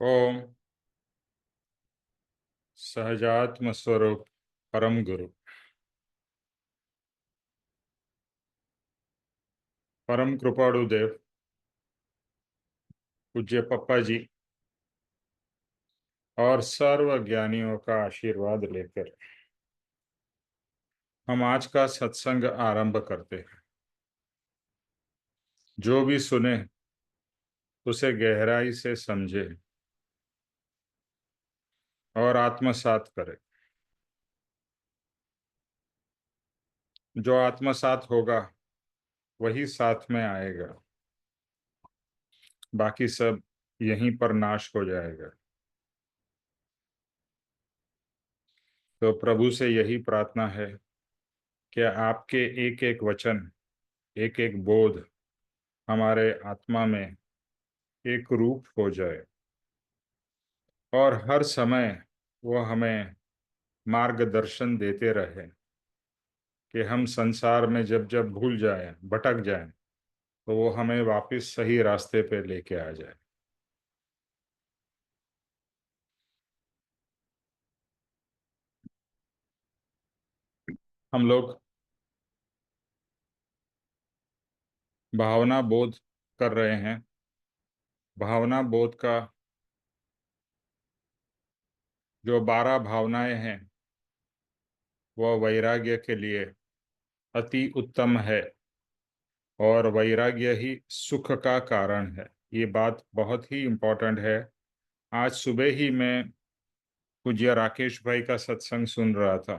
ओम सहजात्म स्वरूप परम गुरु परम कृपाणु देव पूज्य पप्पा जी और सर्व ज्ञानियों का आशीर्वाद लेकर हम आज का सत्संग आरंभ करते हैं। जो भी सुने उसे गहराई से समझे और आत्मसात करे। जो आत्मसात होगा वही साथ में आएगा, बाकी सब यहीं पर नाश हो जाएगा। तो प्रभु से यही प्रार्थना है कि आपके एक एक वचन, एक एक बोध हमारे आत्मा में एक रूप हो जाए और हर समय वो हमें मार्गदर्शन देते रहे कि हम संसार में जब जब भूल जाएं, भटक जाएं, तो वो हमें वापस सही रास्ते पे लेके आ जाए। हम लोग भावना बोध कर रहे हैं। भावना बोध का जो 12 भावनाएं हैं वह वैराग्य के लिए अति उत्तम है और वैराग्य ही सुख का कारण है। ये बात बहुत ही इम्पोर्टेंट है। आज सुबह ही मैं पूज्य राकेश भाई का सत्संग सुन रहा था,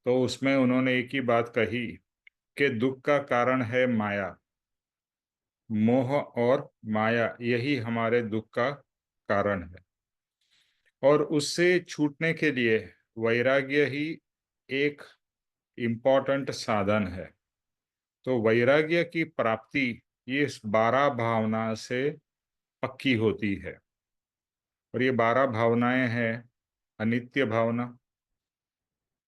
तो उसमें उन्होंने एक ही बात कही कि दुख का कारण है माया। मोह और माया यही हमारे दुख का कारण है और उससे छूटने के लिए वैराग्य ही एक इम्पोर्टेंट साधन है। तो वैराग्य की प्राप्ति ये इस 12 भावना से पक्की होती है। और ये 12 भावनाएं हैं अनित्य भावना,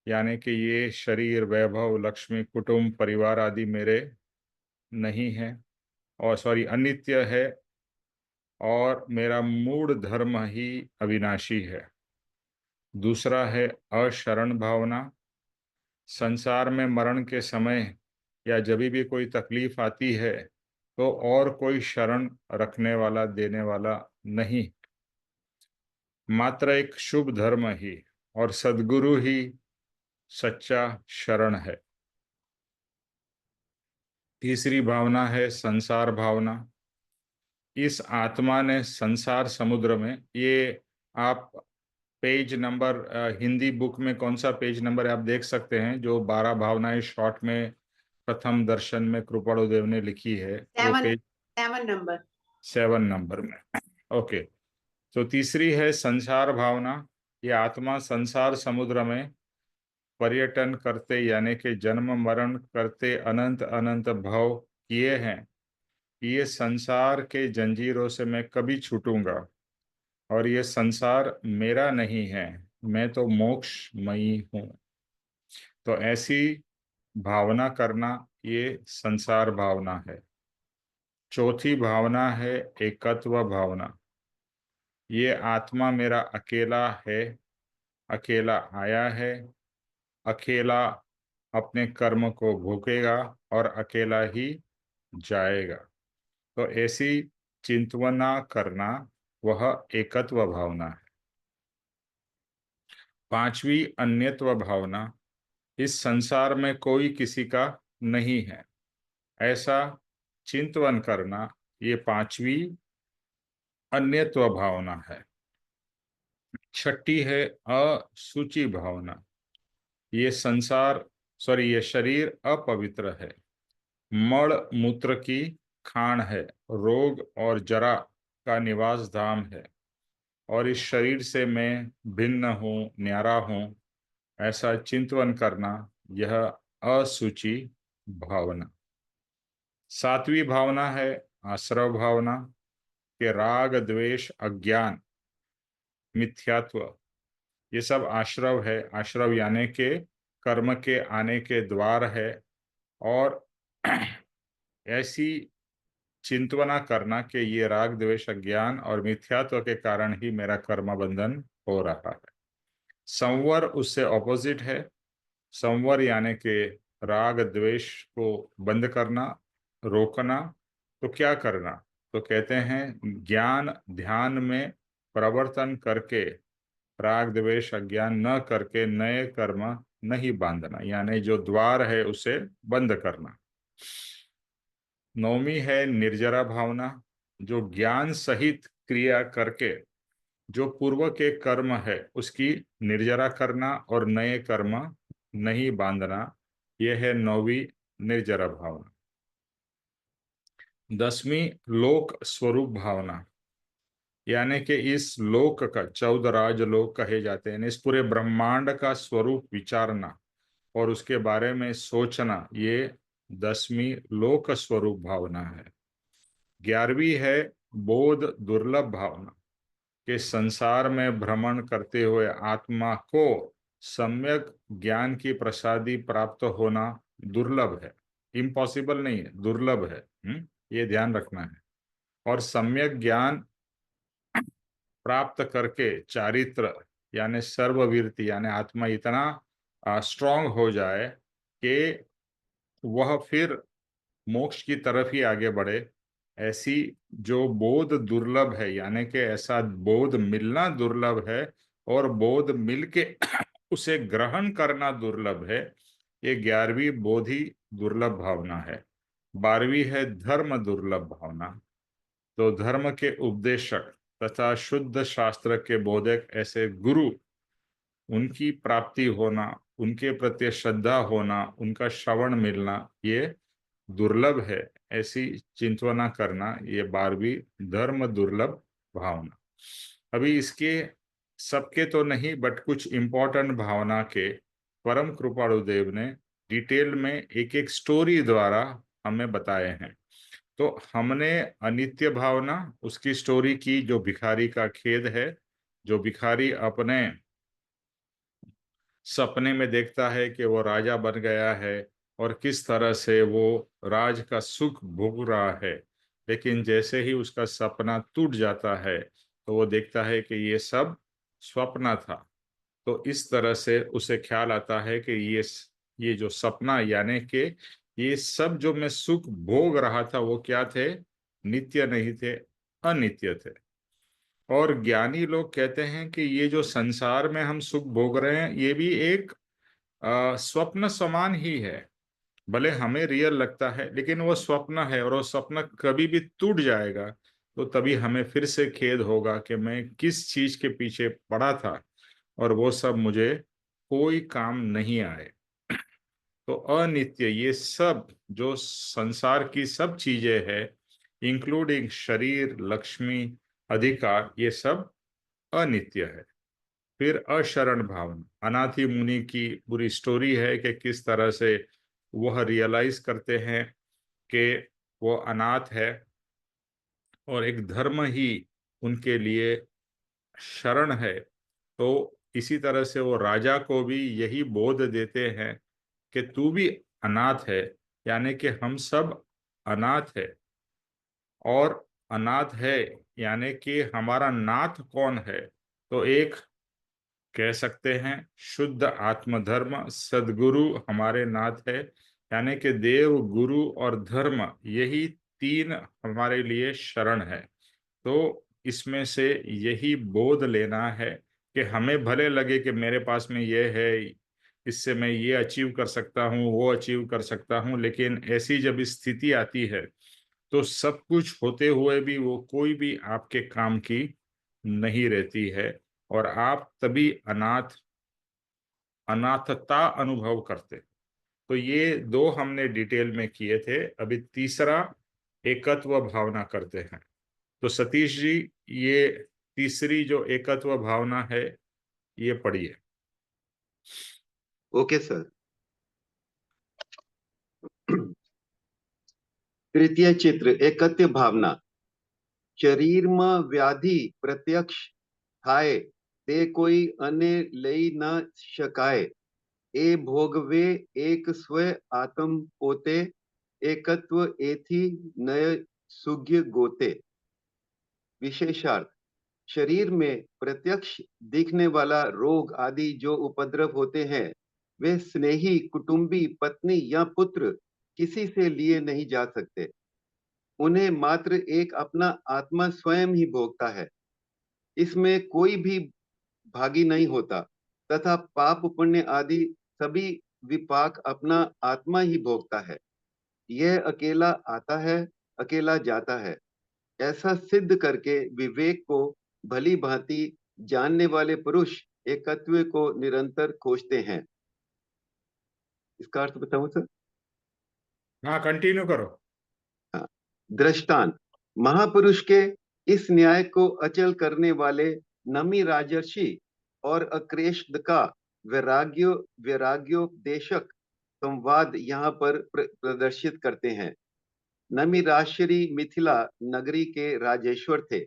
यानी कि ये शरीर, वैभव, लक्ष्मी, कुटुंब, परिवार आदि मेरे नहीं है, और सॉरी अनित्य है, और मेरा मूल धर्म ही अविनाशी है। दूसरा है अशरण भावना। संसार में मरण के समय या जब भी कोई तकलीफ आती है तो और कोई शरण रखने वाला, देने वाला नहीं, मात्र एक शुभ धर्म ही और सद्गुरु ही सच्चा शरण है। तीसरी भावना है संसार भावना। इस आत्मा ने संसार समुद्र में, ये आप पेज नंबर हिंदी बुक में कौन सा पेज नंबर है आप देख सकते हैं, जो 12 भावनाएं शॉर्ट में प्रथम दर्शन में कृपाणु देव ने लिखी है, वो पेज 7 नंबर में। ओके। तो तीसरी है संसार भावना। ये आत्मा संसार समुद्र में पर्यटन करते, यानी कि जन्म मरण करते अनंत अनंत भव किए हैं। ये संसार के जंजीरों से मैं कभी छूटूंगा और ये संसार मेरा नहीं है, मैं तो मोक्षमयी हूँ। तो ऐसी भावना करना ये संसार भावना है। चौथी भावना है एकत्व भावना। ये आत्मा मेरा अकेला है, अकेला आया है, अकेला अपने कर्म को भोगेगा और अकेला ही जाएगा। तो ऐसी चिंतवना करना वह एकत्व भावना है। पांचवी अन्यत्व भावना। इस संसार में कोई किसी का नहीं है, ऐसा चिंतवन करना ये पांचवी अन्यत्व भावना है। छठी है अशुचि भावना। ये संसार, सॉरी, ये शरीर अपवित्र है, मल मूत्र की खान है, रोग और जरा का निवास धाम है, और इस शरीर से मैं भिन्न हूँ, न्यारा हूँ, ऐसा चिंतवन करना यह असुचि भावना। सातवीं भावना है आश्रव भावना के राग, द्वेष, अज्ञान, मिथ्यात्व ये सब आश्रव है। आश्रव यानी के कर्म के आने के द्वार है। और ऐसी चिंतवना करना कि ये राग द्वेष अज्ञान और मिथ्यात्व के कारण ही मेरा कर्म बंधन हो रहा है। संवर उससे ऑपोजिट है। संवर यानी कि राग द्वेष को बंद करना, रोकना। तो क्या करना? तो कहते हैं ज्ञान ध्यान में प्रवर्तन करके राग द्वेष अज्ञान न करके नए कर्म नहीं बांधना, यानी जो द्वार है उसे बंद करना। नौमी है निर्जरा भावना, जो ज्ञान सहित क्रिया करके जो पूर्व के कर्म है उसकी निर्जरा करना और नए कर्म नहीं बांधना। यह है नौवीं निर्जरा भावना। 10वीं लोक स्वरूप भावना, यानी कि इस लोक का 14 राजलोक कहे जाते हैं, इस पूरे ब्रह्मांड का स्वरूप विचारना और उसके बारे में सोचना, ये 10वीं लोक स्वरूप भावना है। 11वीं है बोध दुर्लभ भावना, कि संसार में भ्रमण करते हुए आत्मा को सम्यक ज्ञान की प्रसादी प्राप्त होना दुर्लभ है, इम्पॉसिबल नहीं है, दुर्लभ है। ये ध्यान रखना है। और सम्यक ज्ञान प्राप्त करके चारित्र यानी सर्ववीर्ति यानी आत्मा इतना स्ट्रांग हो जाए कि वह फिर मोक्ष की तरफ ही आगे बढ़े, ऐसी जो बोध दुर्लभ है, यानी कि ऐसा बोध मिलना दुर्लभ है और बोध मिलके उसे ग्रहण करना दुर्लभ है। ये 11वीं बोधि दुर्लभ भावना है। 12वीं है धर्म दुर्लभ भावना। तो धर्म के उपदेशक तथा शुद्ध शास्त्र के बोधक ऐसे गुरु, उनकी प्राप्ति होना, उनके प्रति श्रद्धा होना, उनका श्रवण मिलना, ये दुर्लभ है। ऐसी चिंतवना करना, ये 12वीं धर्म दुर्लभ भावना। अभी इसके सबके तो नहीं, बट कुछ इंपॉर्टेंट भावना के परम कृपालु देव ने डिटेल में एक एक स्टोरी द्वारा हमें बताए हैं। तो हमने अनित्य भावना, उसकी स्टोरी की, जो भिखारी का खेद है, जो भिखारी अपने सपने में देखता है कि वो राजा बन गया है और किस तरह से वो राज का सुख भोग रहा है, लेकिन जैसे ही उसका सपना टूट जाता है तो वो देखता है कि ये सब स्वप्न था। तो इस तरह से उसे ख्याल आता है कि ये जो सपना, यानी कि ये सब जो मैं सुख भोग रहा था वो क्या थे? नित्य नहीं थे, अनित्य थे। और ज्ञानी लोग कहते हैं कि ये जो संसार में हम सुख भोग रहे हैं ये भी एक स्वप्न समान ही है। भले हमें रियल लगता है लेकिन वो स्वप्न है, और वो स्वप्न कभी भी टूट जाएगा। तो तभी हमें फिर से खेद होगा कि मैं किस चीज के पीछे पड़ा था और वो सब मुझे कोई काम नहीं आए। तो अनित्य ये सब जो संसार की सब चीजें हैं, इंक्लूडिंग शरीर, लक्ष्मी, अधिकार, ये सब अनित्य है। फिर अशरण भावना, अनाथि मुनि की पूरी स्टोरी है कि किस तरह से वह रियलाइज करते हैं कि वो अनाथ है और एक धर्म ही उनके लिए शरण है। तो इसी तरह से वो राजा को भी यही बोध देते हैं कि तू भी अनाथ है, यानी कि हम सब अनाथ है। और अनाथ है यानी कि हमारा नाथ कौन है? तो एक कह सकते हैं शुद्ध आत्मधर्म सदगुरु हमारे नाथ है, यानी कि देव, गुरु और धर्म, यही तीन हमारे लिए शरण है। तो इसमें से यही बोध लेना है कि हमें भले लगे कि मेरे पास में ये है, इससे मैं ये अचीव कर सकता हूँ, वो अचीव कर सकता हूँ, लेकिन ऐसी जब स्थिति आती है तो सब कुछ होते हुए भी वो कोई भी आपके काम की नहीं रहती है और आप तभी अनाथता अनुभव करते। तो ये दो हमने डिटेल में किए थे। अभी तीसरा एकत्व भावना करते हैं। तो सतीश जी, ये तीसरी जो एकत्व भावना है ये पढ़िए। Okay sir. तृतीय चित्र एकत्व भावना। शरीर में व्याधि प्रत्यक्ष थाय ते कोई अन्य लई न शकाय। ए भोगवे एक स्व आत्म पोते एकत्व एथी नय सुग्य गोते। विशेषार्थ, शरीर में प्रत्यक्ष दिखने वाला रोग आदि जो उपद्रव होते हैं, वे स्नेही, कुटुंबी, पत्नी या पुत्र किसी से लिए नहीं जा सकते। उन्हें मात्र एक अपना आत्मा स्वयं ही भोगता है। इसमें कोई भी भागी नहीं होता, तथा पाप पुण्य आदि सभी विपाक अपना आत्मा ही भोगता है। यह अकेला आता है, अकेला जाता है। ऐसा सिद्ध करके विवेक को भली भांति जानने वाले पुरुष एकत्व को निरंतर खोजते हैं। इसका अर्थ बताऊं सर? हाँ, कंटिन्यू करो। हाँ। दृष्टांत, महापुरुष के इस न्याय को अचल करने वाले नमी राजर्षि और अक्रेष्द का वैराग्योपदेशक संवाद यहाँ पर प्रदर्शित करते हैं। नमी राजश्री मिथिला नगरी के राजेश्वर थे।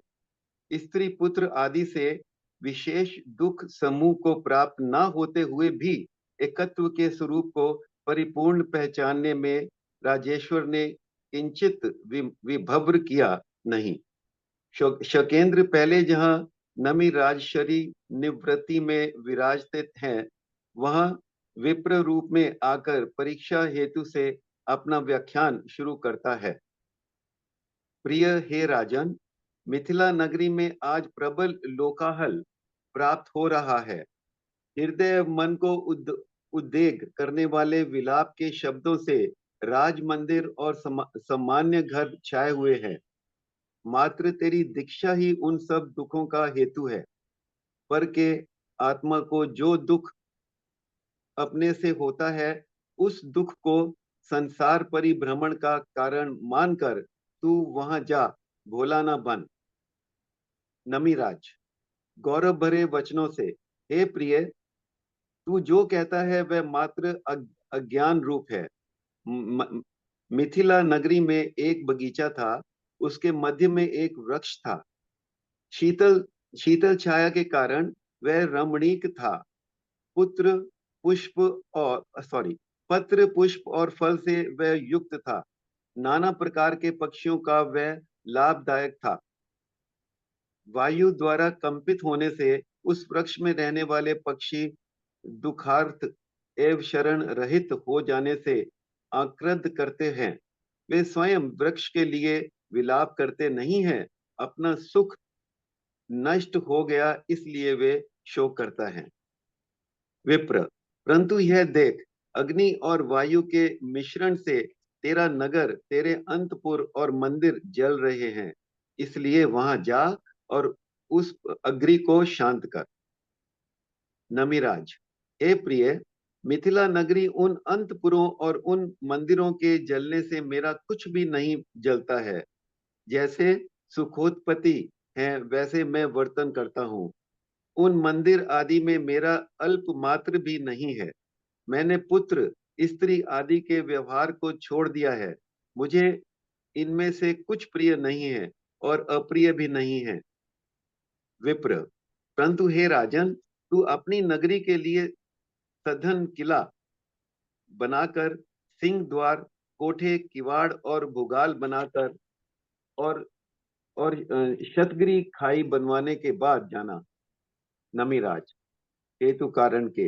स्त्री पुत्र आदि से विशेष दुख समूह को प्राप्त न होते हुए भी एकत्व के स्वरूप को परिपूर्ण पहचानने में राजेश्वर ने किंचित विभ्र किया नहीं। शकेंद्र पहले जहां नमी राजश्री निवृत्ति में विराजते हैं, वहां विप्र रूप में आकर परीक्षा हेतु से अपना व्याख्यान शुरू करता है। प्रिय हे राजन, मिथिला नगरी में आज प्रबल लोकाहल प्राप्त हो रहा है। हृदय मन को उद्वेग करने वाले विलाप के शब्दों से राज मंदिर और सामान्य घर छाए हुए हैं। मात्र तेरी दीक्षा ही उन सब दुखों का हेतु है। पर के आत्मा को जो दुख अपने से होता है, उस दुख को संसार परिभ्रमण का कारण मानकर तू वहां जा, भोला ना बन। नमीराज गौरव भरे वचनों से, हे प्रिय, तू जो कहता है वह मात्र अज्ञान रूप है। मिथिला नगरी में एक बगीचा था, उसके मध्य में एक वृक्ष था। शीतल शीतल छाया के कारण वह रमणीक था। पुत्र पुष्प पत्र पुष्प और फल से वह युक्त था। नाना प्रकार के पक्षियों का वह लाभदायक था। वायु द्वारा कंपित होने से उस वृक्ष में रहने वाले पक्षी दुखार्थ एवं शरण रहित हो जाने से आक्रद करते हैं। वे स्वयं वृक्ष के लिए विलाप करते नहीं हैं, अपना सुख नष्ट हो गया इसलिए वे शोक करता है। विप्र, परंतु यह देख, अग्नि और वायु के मिश्रण से तेरा नगर, तेरे अंतपुर और मंदिर जल रहे हैं। इसलिए वहां जा और उस अग्नि को शांत कर। नमिराज, हे प्रिय, मिथिला नगरी उन अंतपुरों और उन मंदिरों के जलने से मेरा कुछ भी नहीं जलता है। जैसे सुखोत्पत्ति है वैसे मैं वर्तन करता हूँ। उन मंदिर आदि में मेरा अल्प मात्र भी नहीं है। मैंने पुत्र स्त्री आदि के व्यवहार को छोड़ दिया है। मुझे इनमें से कुछ प्रिय नहीं है और अप्रिय भी नहीं है। विप्र, परंतु हे राजन, तू अपनी नगरी के लिए सघन किला बनाकर, सिंह द्वार, कोठे, किवाड़ और भुगाल बनाकर और शतगिरी खाई बनवाने के बाद जाना। नमिराज हेतु कारण के,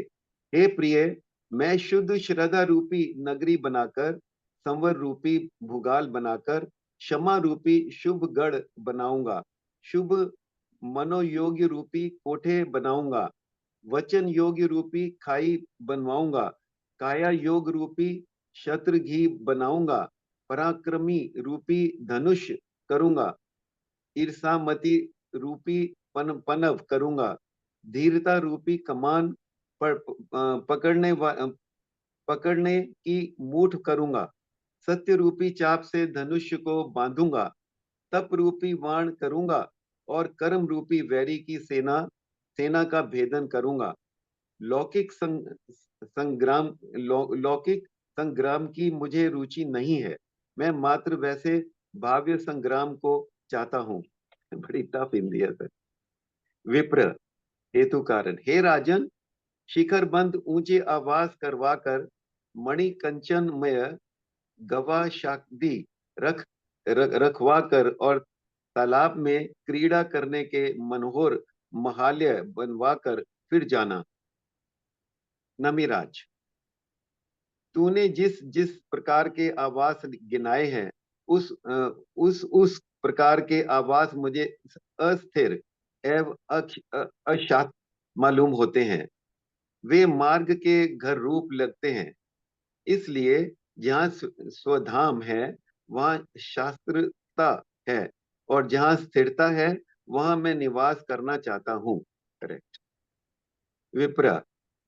हे प्रिय, मैं शुद्ध श्रद्धा रूपी नगरी बनाकर, संवर रूपी भूगाल बनाकर, क्षमा रूपी शुभ गढ़ बनाऊंगा, शुभ मनोयोग्य रूपी कोठे बनाऊंगा, वचन योग्य रूपी खाई बनवाऊंगा, काया योग रूपी शत्रघी बनाऊंगा, पराक्रमी रूपी धनुष करूंगा, ईर्षामति रूपी पनव करूंगा, धीरता रूपी कमान पकड़ने की मूठ करूंगा, सत्य रूपी चाप से धनुष्य को बांधूंगा, तप रूपी वाण करूंगा और कर्म रूपी वैरी की सेना का भेदन करूंगा। लौकिक संग्राम की मुझे रुचि नहीं है। मैं मात्र वैसे भाव्य संग्राम को चाहता हूँ। बड़ी टफ हिंदी है सर। विप्र हेतु कारण, हे राजन, शिखर बंद ऊंचे आवास करवाकर, मणि कंचनमय गवा शादी रख रखवा कर और तालाब में क्रीड़ा करने के मनोहर महालय बनवा कर फिर जाना। नमिराज, तूने जिस जिस प्रकार के आवास गिनाए हैं, उस प्रकार के आवास मुझे अस्थिर एवं अशांत मालूम होते हैं। वे मार्ग के घर रूप लगते हैं। इसलिए जहाँ स्वधाम है वहाँ शास्त्रता है, और जहाँ स्थिरता है वहाँ मैं निवास करना चाहता हूँ। करेक्ट। विप्र,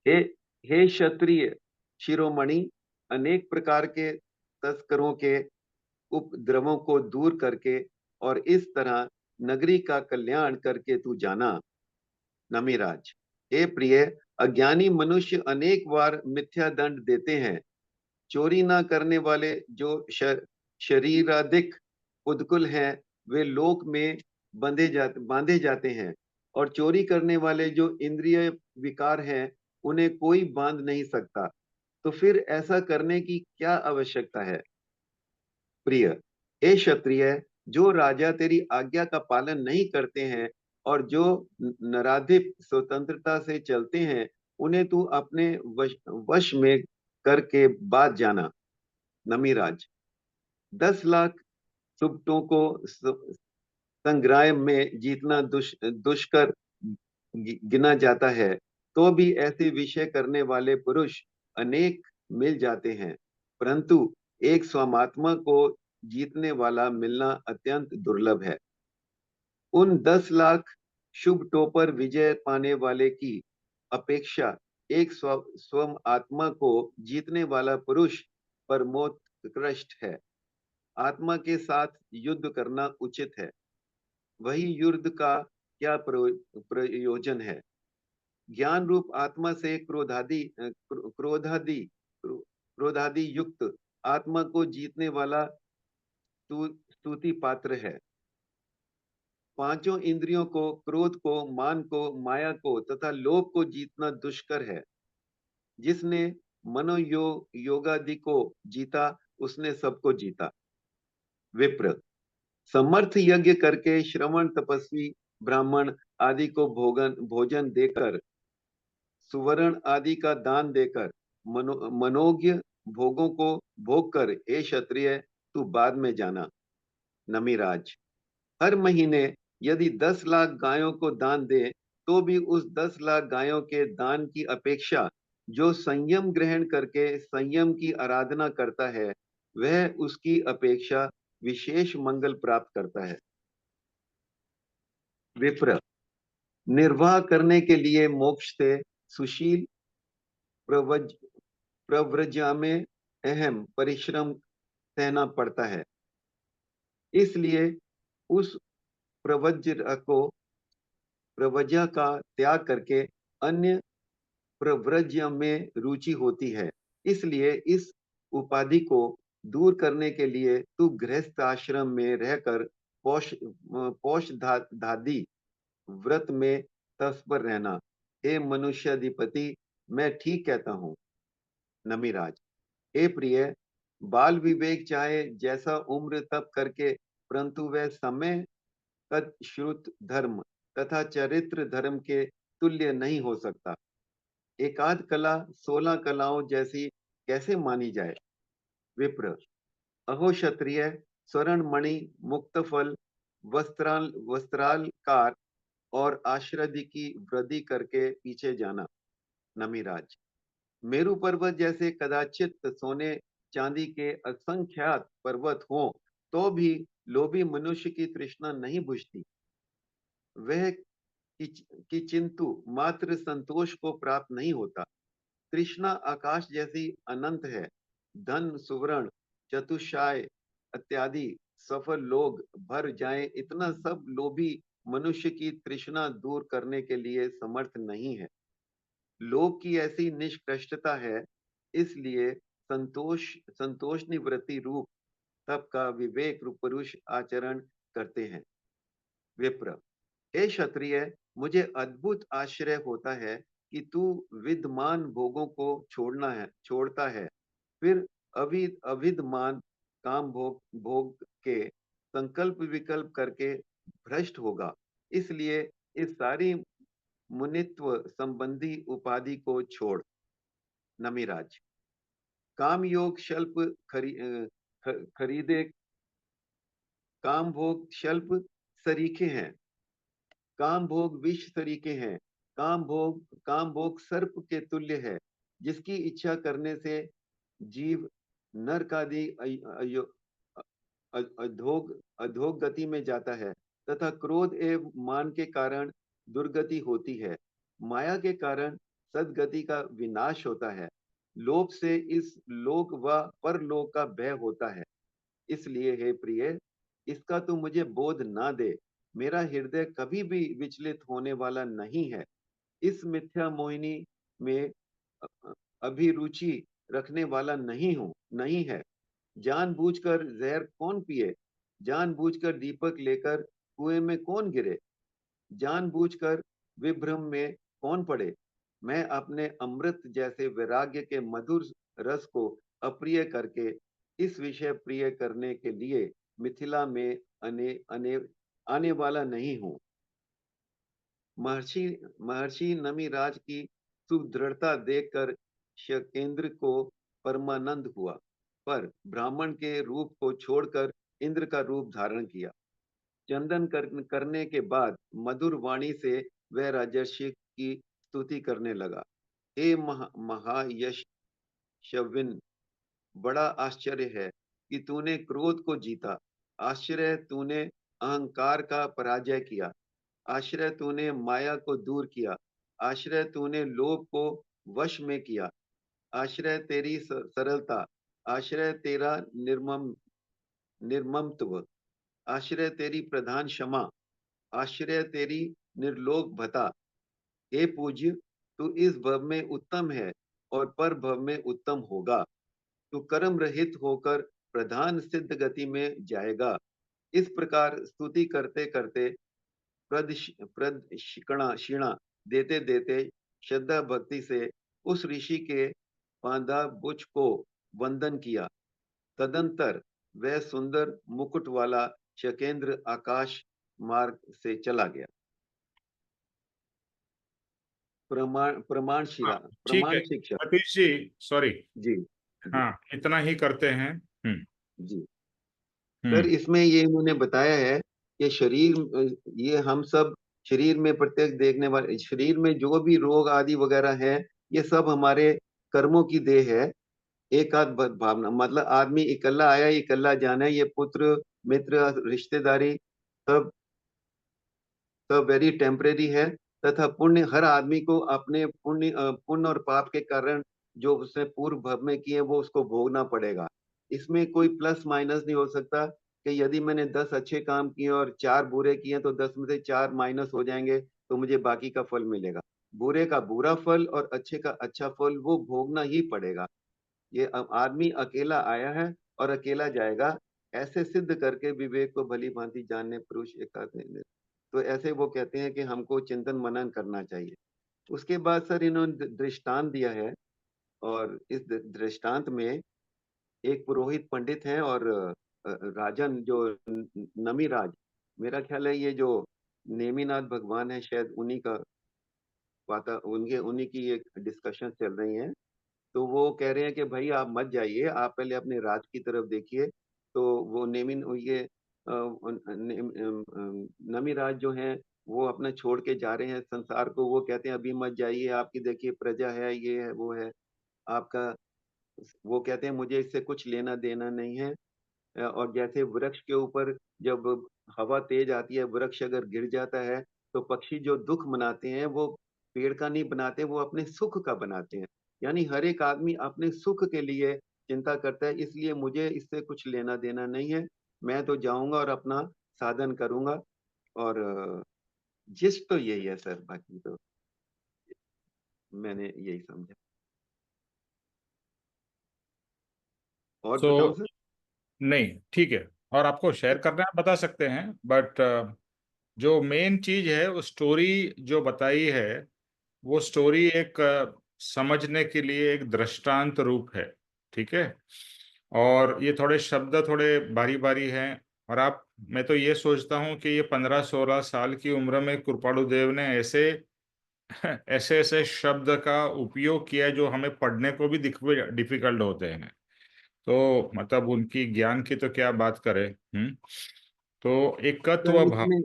हे हे क्षत्रिय शिरोमणि, अनेक प्रकार के तस्करों के उपद्रवों को दूर करके और इस तरह नगरी का कल्याण करके तू जाना। नमिराज, हे प्रिय, अज्ञानी मनुष्य अनेक बार मिथ्या दंड देते हैं। चोरी ना करने वाले जो शरीराधिक उद्कुल हैं, वे लोक में बांधे जाते हैं, और चोरी करने वाले जो इंद्रिय विकार हैं, उन्हें कोई बांध नहीं सकता। तो फिर ऐसा करने की क्या आवश्यकता है? प्रिय, हे क्षत्रिय, जो राजा तेरी आज्ञा का पालन नहीं करते हैं और जो नराधिप स्वतंत्रता से चलते हैं, उन्हें तू अपने वश में करके बाद जाना। नमिराज, 10 लाख सुबटों को संग्राम में जीतना दुष्कर गिना जाता है, तो भी ऐसे विषय करने वाले पुरुष अनेक मिल जाते हैं, परंतु एक स्वात्मा को जीतने वाला मिलना अत्यंत दुर्लभ है। उन 10 लाख शुभटों पर विजय पाने वाले की अपेक्षा एक स्वम आत्मा को जीतने वाला पुरुष परमोत्कृष्ट है। आत्मा के साथ युद्ध करना उचित है। वही युद्ध का क्या प्रयोजन है? ज्ञान रूप आत्मा से क्रोधादि युक्त आत्मा को जीतने वाला स्तुति पात्र है। पांचों इंद्रियों को, क्रोध को, मान को, माया को तथा लोभ को जीतना दुष्कर है। जिसने योगादि को जीता, उसने सबको जीता। विप्र, समर्थ यज्ञ करके श्रवण तपस्वी ब्राह्मण आदि को भोजन देकर, सुवर्ण आदि का दान देकर, मनोज्ञ भोगों को भोग कर, हे क्षत्रिय, तू बाद में जाना। नमिराज, हर महीने यदि 10 लाख गायों को दान दे, तो भी उस 10 लाख गायों के दान की अपेक्षा जो संयम ग्रहण करके संयम की आराधना करता है, वह उसकी अपेक्षा विशेष मंगल प्राप्त करता है। विप्र, निर्वाह करने के लिए मोक्ष से सुशील प्रव्रजा में अहम परिश्रम सहना पड़ता है। इसलिए उस प्रवज्या का त्याग करके अन्य प्रव्रज्य में रुचि होती है। इसलिए इस उपाधि को दूर करने के लिए तू गृहस्थ आश्रम में रहकर धादी व्रत में तत्पर रहना। हे मनुष्याधिपति, मैं ठीक कहता हूँ। नमिराज, हे प्रिय, बाल विवेक चाहे जैसा उम्र तप करके, परंतु वह समय कद श्रुत धर्म तथा चरित्र धर्म के तुल्य नहीं हो सकता। एकाध कला 16 कलाओं जैसी कैसे मानी जाए? विप्र, अहो क्षत्रिय, स्वर्ण मणि, मुक्तफल, वस्त्रालकार और आश्रदि की वृद्धि करके पीछे जाना। नमिराज, मेरु पर्वत जैसे कदाचित सोने चांदी के असंख्यात पर्वत हों, तो भी लोभी मनुष्य की तृष्णा नहीं बुझती। वह कि चिंतु मात्र संतोष को प्राप्त नहीं होता। तृष्णा आकाश जैसी अनंत है। धन, सुवर्ण, चतुष्पाय इत्यादि सफल लोग भर जाएं, इतना सब लोभी मनुष्य की तृष्णा दूर करने के लिए समर्थ नहीं है। लोभ की ऐसी निष्कृष्टता है, इसलिए संतोष निवृत्ति रूप तप का विवेक रूप पुरुष आचरण करते हैं। विप्र, हे क्षत्रिय, मुझे अद्भुत आश्चर्य होता है कि तू विद्यमान भोगों को छोड़ता है, फिर अविद्यमान काम भोग के संकल्प विकल्प करके भ्रष्ट होगा। इसलिए इस सारी मुनित्व संबंधी उपाधि को छोड़। नमिराज, काम योग शल्प खरीदे, काम भोग शल्प सरीखे हैं, काम भोग विष तरीके हैं, काम भोग सर्प के तुल्य है, जिसकी इच्छा करने से जीव नरक आदि अधोग अधोग गति में जाता है, तथा क्रोध एवं मान के कारण दुर्गति होती है। माया के कारण सदगति का विनाश होता है। लोभ से इस लोक व परलोक का भय होता है। इसलिए हे प्रिय, इसका तू मुझे बोध ना दे। मेरा हृदय कभी भी विचलित होने वाला नहीं है। इस मिथ्या मोहिनी में अभिरुचि रखने वाला नहीं है। जानबूझकर जहर कौन पिए, जानबूझकर दीपक लेकर कुएं में कौन गिरे, जानबूझकर विभ्रम में कौन पड़े। मैं अपने अमृत जैसे वैराग्य के मधुर रस को अप्रिय करके इस विषय प्रिय करने के लिए मिथिला में आने वाला नहीं हूँ। महर्षि महर्षि नमिराज की सुदृढ़ता देखकर शकेंद्र को परमानंद हुआ, पर ब्राह्मण के रूप को छोड़कर इंद्र का रूप धारण किया। चंदन करने के बाद मधुर वाणी से वह राजर्षि की स्तुति करने लगा। हे महायश शविन, बड़ा आश्चर्य है कि तूने क्रोध को जीता। आश्चर्य तूने अहंकार का पराजय किया। आश्रय तूने माया को दूर किया। आश्रय तूने लोभ को वश में किया। आश्रय तेरी सरलता। आश्रय तेरा निर्ममत्व। आश्रय तेरी प्रधान क्षमा। आश्रय तेरी निर्लोक भता। हे पूज्य, तू इस भव में उत्तम है और पर भव में उत्तम होगा। तू कर्म रहित होकर प्रधान सिद्ध गति में जाएगा। इस प्रकार स्तुति करते करते प्रदक्षिणा देते देते श्रद्धा भक्ति से उस ऋषि के पांदा बुच को वंदन किया। तदंतर वह सुंदर मुकुट वाला शकेंद्र आकाश मार्ग से चला गया। हाँ, ठीक प्रमाण है शिक्षा। सतीश जी, सॉरी। जी जी हाँ, इतना ही करते हैं। जी। सर, हम्म इसमें ये इन्होंने बताया है कि ये हम सब शरीर में प्रत्येक देखने वाले शरीर में जो भी रोग आदि वगैरह है, ये सब हमारे कर्मों की देह है। एक आध भावना, मतलब आदमी इकल्ला आया, इकल्ला जाना है। ये पुत्र मित्र रिश्तेदारी सब सब वेरी टेम्परेरी है। तथा पुण्य हर आदमी को अपने पुण्य और पाप के कारण जो उसने पूर्व भव में किए वो उसको भोगना पड़ेगा। इसमें कोई प्लस माइनस नहीं हो सकता कि यदि मैंने 10 अच्छे काम किए और 4 बुरे किए तो 10 में से 4 माइनस हो जाएंगे तो मुझे बाकी का फल मिलेगा। बुरे का बुरा फल और अच्छे का अच्छा फल वो भोगना ही पड़ेगा। ये आदमी अकेला आया है और अकेला जाएगा, ऐसे सिद्ध करके विवेक को भली भांति जानने पुरुष एकांत है। तो ऐसे वो कहते हैं कि हमको चिंतन मनन करना चाहिए। उसके बाद सर इन्होंने दृष्टांत दिया है, और इस दृष्टांत में एक पुरोहित पंडित है और राजन जो नमीराज, मेरा ख्याल है ये जो नेमिनाथ भगवान है शायद उन्हीं का वाता उनके उन्हीं की एक डिस्कशन चल रही है। तो वो कह रहे हैं कि भाई आप मत जाइए, आप पहले अपने राज की तरफ देखिए। तो वो नमी राज जो हैं वो अपना छोड़ के जा रहे हैं संसार को। वो कहते हैं अभी मत जाइए, आपकी देखिए प्रजा है, ये है वो है आपका। वो कहते हैं मुझे इससे कुछ लेना देना नहीं है। और जैसे वृक्ष के ऊपर जब हवा तेज आती है, वृक्ष अगर गिर जाता है तो पक्षी जो दुख मनाते हैं वो पेड़ का नहीं बनाते, वो अपने सुख का बनाते हैं। यानी हर एक आदमी अपने सुख के लिए चिंता करता है। इसलिए मुझे इससे कुछ लेना देना नहीं है, मैं तो जाऊंगा और अपना साधन करूंगा। और जिस तो यही है सर, बाकी तो मैंने यही समझा। और सो बताऊं सर? नहीं, ठीक है। और आपको शेयर करना है बता सकते हैं, बट जो मेन चीज है वो स्टोरी जो बताई है, वो स्टोरी एक समझने के लिए एक दृष्टांत रूप है। ठीक है। और ये थोड़े शब्द थोड़े भारी भारी हैं, और आप, मैं तो ये सोचता हूँ कि ये 15-16 साल की उम्र में कृपाणु देव ने ऐसे ऐसे ऐसे शब्द का उपयोग किया जो हमें पढ़ने को भी डिफिकल्ट होते हैं। तो मतलब उनकी ज्ञान की तो क्या बात करें। तो एकत्व सर भाव। इसमें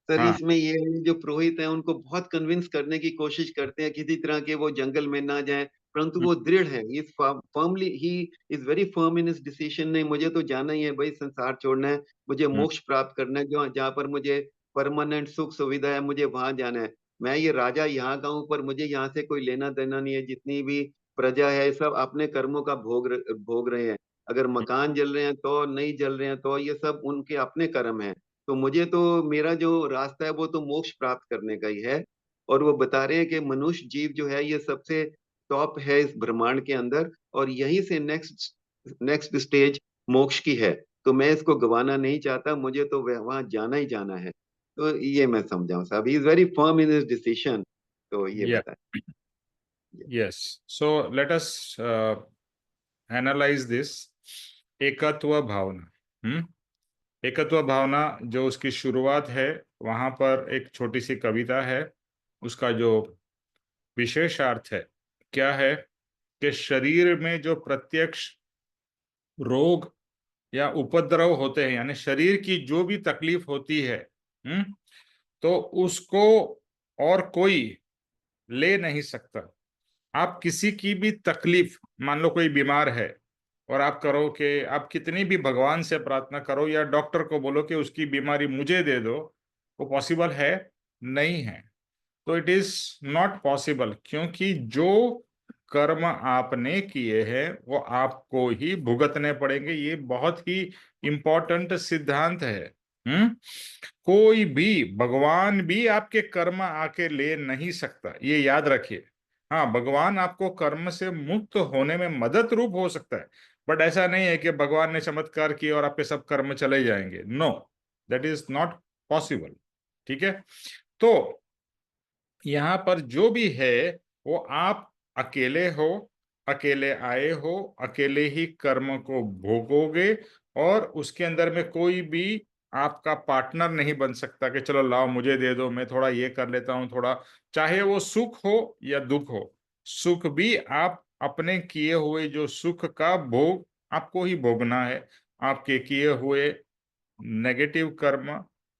सर हाँ। इसमें ये है, जो पुरोहित हैं उनको बहुत कन्विंस करने की कोशिश करते हैं किसी तरह के वो जंगल में ना जाएं, परंतु वो दृढ़ है, is firmly he is very firm in his decision. नहीं, मुझे तो जाना ही है भाई, संसार छोड़ना है, मुझे मोक्ष प्राप्त करना है, जो जहाँ पर मुझे परमानेंट सुख सुविधा है मुझे वहां जाना है। मैं ये राजा यहाँ का हूँ, पर मुझे यहाँ से कोई लेना देना नहीं है। जितनी भी प्रजा है सब अपने कर्मों का भोग रहे हैं। अगर मकान जल रहे हैं तो, नहीं जल रहे हैं तो, ये सब उनके अपने कर्म हैं। तो मुझे तो मेरा जो रास्ता है वो तो मोक्ष प्राप्त करने का ही है। और वो बता रहे हैं कि मनुष्य जीव जो है ये सबसे टॉप है इस ब्रह्मांड के अंदर, और यहीं से नेक्स्ट नेक्स्ट स्टेज मोक्ष की है। तो मैं इसको गंवाना नहीं चाहता, मुझे तो वहां जाना ही जाना है। तो ये मैं समझाऊं साहब, ही is very firm in his decision. तो ये या बताएं। Yes, so let us analyse this एकत्व भावना। एकत्व भावना जो उसकी शुरुआत है, वहां पर एक छोटी सी कविता है। उसका जो विशेषार्थ है क्या है कि शरीर में जो प्रत्यक्ष रोग या उपद्रव होते हैं, यानी शरीर की जो भी तकलीफ होती है, तो उसको और कोई ले नहीं सकता। आप किसी की भी तकलीफ, मान लो कोई बीमार है, और आप करो कि आप कितनी भी भगवान से प्रार्थना करो या डॉक्टर को बोलो कि उसकी बीमारी मुझे दे दो, वो पॉसिबल है नहीं है। तो इट इज नॉट पॉसिबल, क्योंकि जो कर्म आपने किए हैं वो आपको ही भुगतने पड़ेंगे। ये बहुत ही इंपॉर्टेंट सिद्धांत है। हम्म कोई भी, भगवान भी आपके कर्म आके ले नहीं सकता, ये याद रखिए। हाँ, भगवान आपको कर्म से मुक्त होने में मदद रूप हो सकता है, बट ऐसा नहीं है कि भगवान ने चमत्कार किया और आपके सब कर्म चले जाएंगे। No, that is not possible. ठीक है। तो यहाँ पर जो भी है वो आप अकेले हो, अकेले आए हो, अकेले ही कर्म को भोगोगे, और उसके अंदर में कोई भी आपका पार्टनर नहीं बन सकता कि चलो लाओ मुझे दे दो, मैं थोड़ा ये कर लेता हूँ थोड़ा। चाहे वो सुख हो या दुख हो, सुख भी आप अपने किए हुए जो सुख का भोग आपको ही भोगना है। आपके किए हुए नेगेटिव कर्म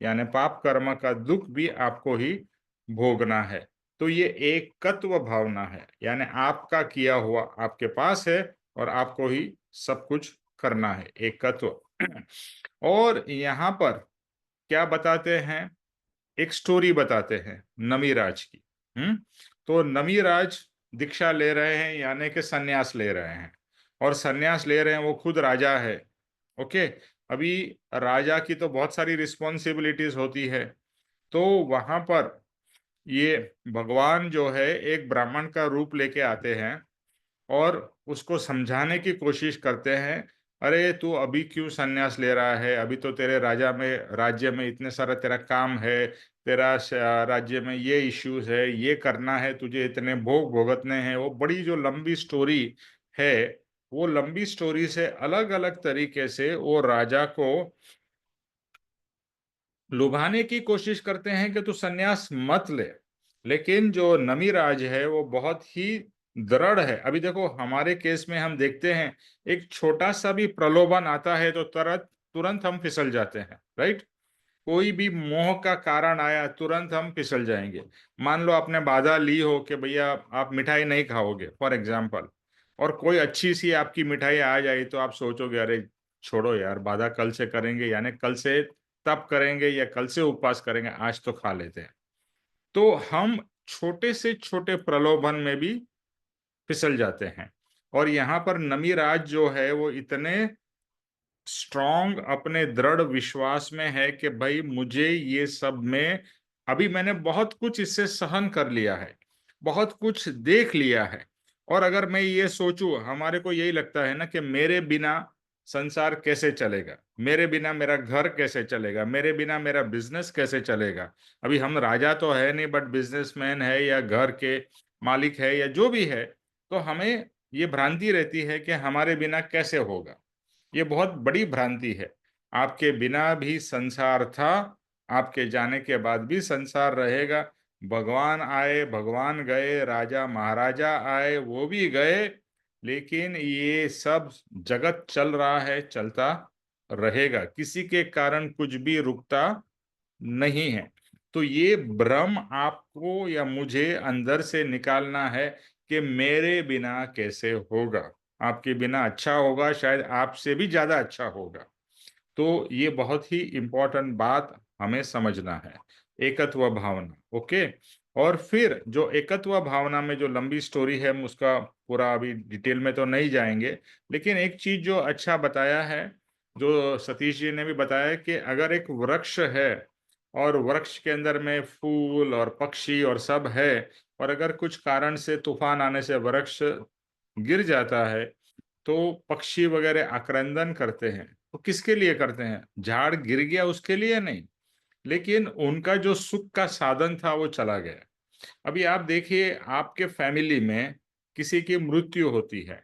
यानी पाप कर्म का दुख भी आपको ही भोगना है। तो ये एकत्व भावना है, यानी आपका किया हुआ आपके पास है और आपको ही सब कुछ करना है, एकत्व। और यहाँ पर क्या बताते हैं, एक स्टोरी बताते हैं नमीराज की। तो नमीराज दीक्षा ले रहे हैं, यानी कि सन्यास ले रहे हैं, और सन्यास ले रहे हैं, वो खुद राजा है। ओके। अभी राजा की तो बहुत सारी रिस्पॉन्सिबिलिटीज होती है। तो वहां पर ये भगवान जो है एक ब्राह्मण का रूप लेके आते हैं और उसको समझाने की कोशिश करते हैं। अरे तू अभी क्यों सन्यास ले रहा है, अभी तो तेरे राज्य में इतने सारा तेरा काम है, तेरा राज्य में ये इश्यूज है, ये करना है, तुझे इतने भोग भोगतने हैं। वो बड़ी जो लंबी स्टोरी है, वो लंबी स्टोरी से अलग अलग तरीके से वो राजा को लुभाने की कोशिश करते हैं कि तू सन्यास मत ले। लेकिन जो नमीराज है वो बहुत ही दृढ़ है। अभी देखो हमारे केस में हम देखते हैं, एक छोटा सा भी प्रलोभन आता है तो तुरंत तुरंत हम फिसल जाते हैं, राइट। कोई भी मोह का कारण आया तुरंत हम फिसल जाएंगे। मान लो आपने बाधा ली हो कि भैया आप मिठाई नहीं खाओगे फॉर एग्जाम्पल, और कोई अच्छी सी आपकी मिठाई आ जाए तो आप सोचोगे अरे छोड़ो यार, बाधा कल से करेंगे, यानी कल से तप करेंगे या कल से उपवास करेंगे, आज तो खा लेते हैं। तो हम छोटे से छोटे प्रलोभन में भी फिसल जाते हैं। और यहाँ पर नमीराज जो है वो इतने स्ट्रांग अपने दृढ़ विश्वास में है कि भाई मुझे ये सब में, अभी मैंने बहुत कुछ इससे सहन कर लिया है, बहुत कुछ देख लिया है। और अगर मैं ये सोचूं, हमारे को यही लगता है ना कि मेरे बिना संसार कैसे चलेगा, मेरे बिना मेरा घर कैसे चलेगा, मेरे बिना मेरा बिजनेस कैसे चलेगा। अभी हम राजा तो है नहीं, बट बिजनेसमैन है या घर के मालिक है या जो भी है, तो हमें ये भ्रांति रहती है कि हमारे बिना कैसे होगा। ये बहुत बड़ी भ्रांति है। आपके बिना भी संसार था, आपके जाने के बाद भी संसार रहेगा। भगवान आए, भगवान गए, राजा महाराजा आए, वो भी गए, लेकिन ये सब जगत चल रहा है, चलता रहेगा। किसी के कारण कुछ भी रुकता नहीं है। तो ये भ्रम आपको या मुझे अंदर से निकालना है कि मेरे बिना कैसे होगा। आपके बिना अच्छा होगा, शायद आपसे भी ज्यादा अच्छा होगा। तो ये बहुत ही इंपॉर्टेंट बात हमें समझना है, एकत्व भावना। ओके। और फिर जो एकत्व भावना में जो लंबी स्टोरी है, हम उसका पूरा अभी डिटेल में तो नहीं जाएंगे, लेकिन एक चीज जो अच्छा बताया है, जो सतीश जी ने भी बताया, कि अगर एक वृक्ष है और वृक्ष के अंदर में फूल और पक्षी और सब है, और अगर कुछ कारण से तूफान आने से वृक्ष गिर जाता है, तो पक्षी वगैरह आक्रंदन करते हैं। तो किसके लिए करते हैं? झाड़ गिर गया उसके लिए नहीं, लेकिन उनका जो सुख का साधन था वो चला गया। अभी आप देखिए, आपके फैमिली में किसी की मृत्यु होती है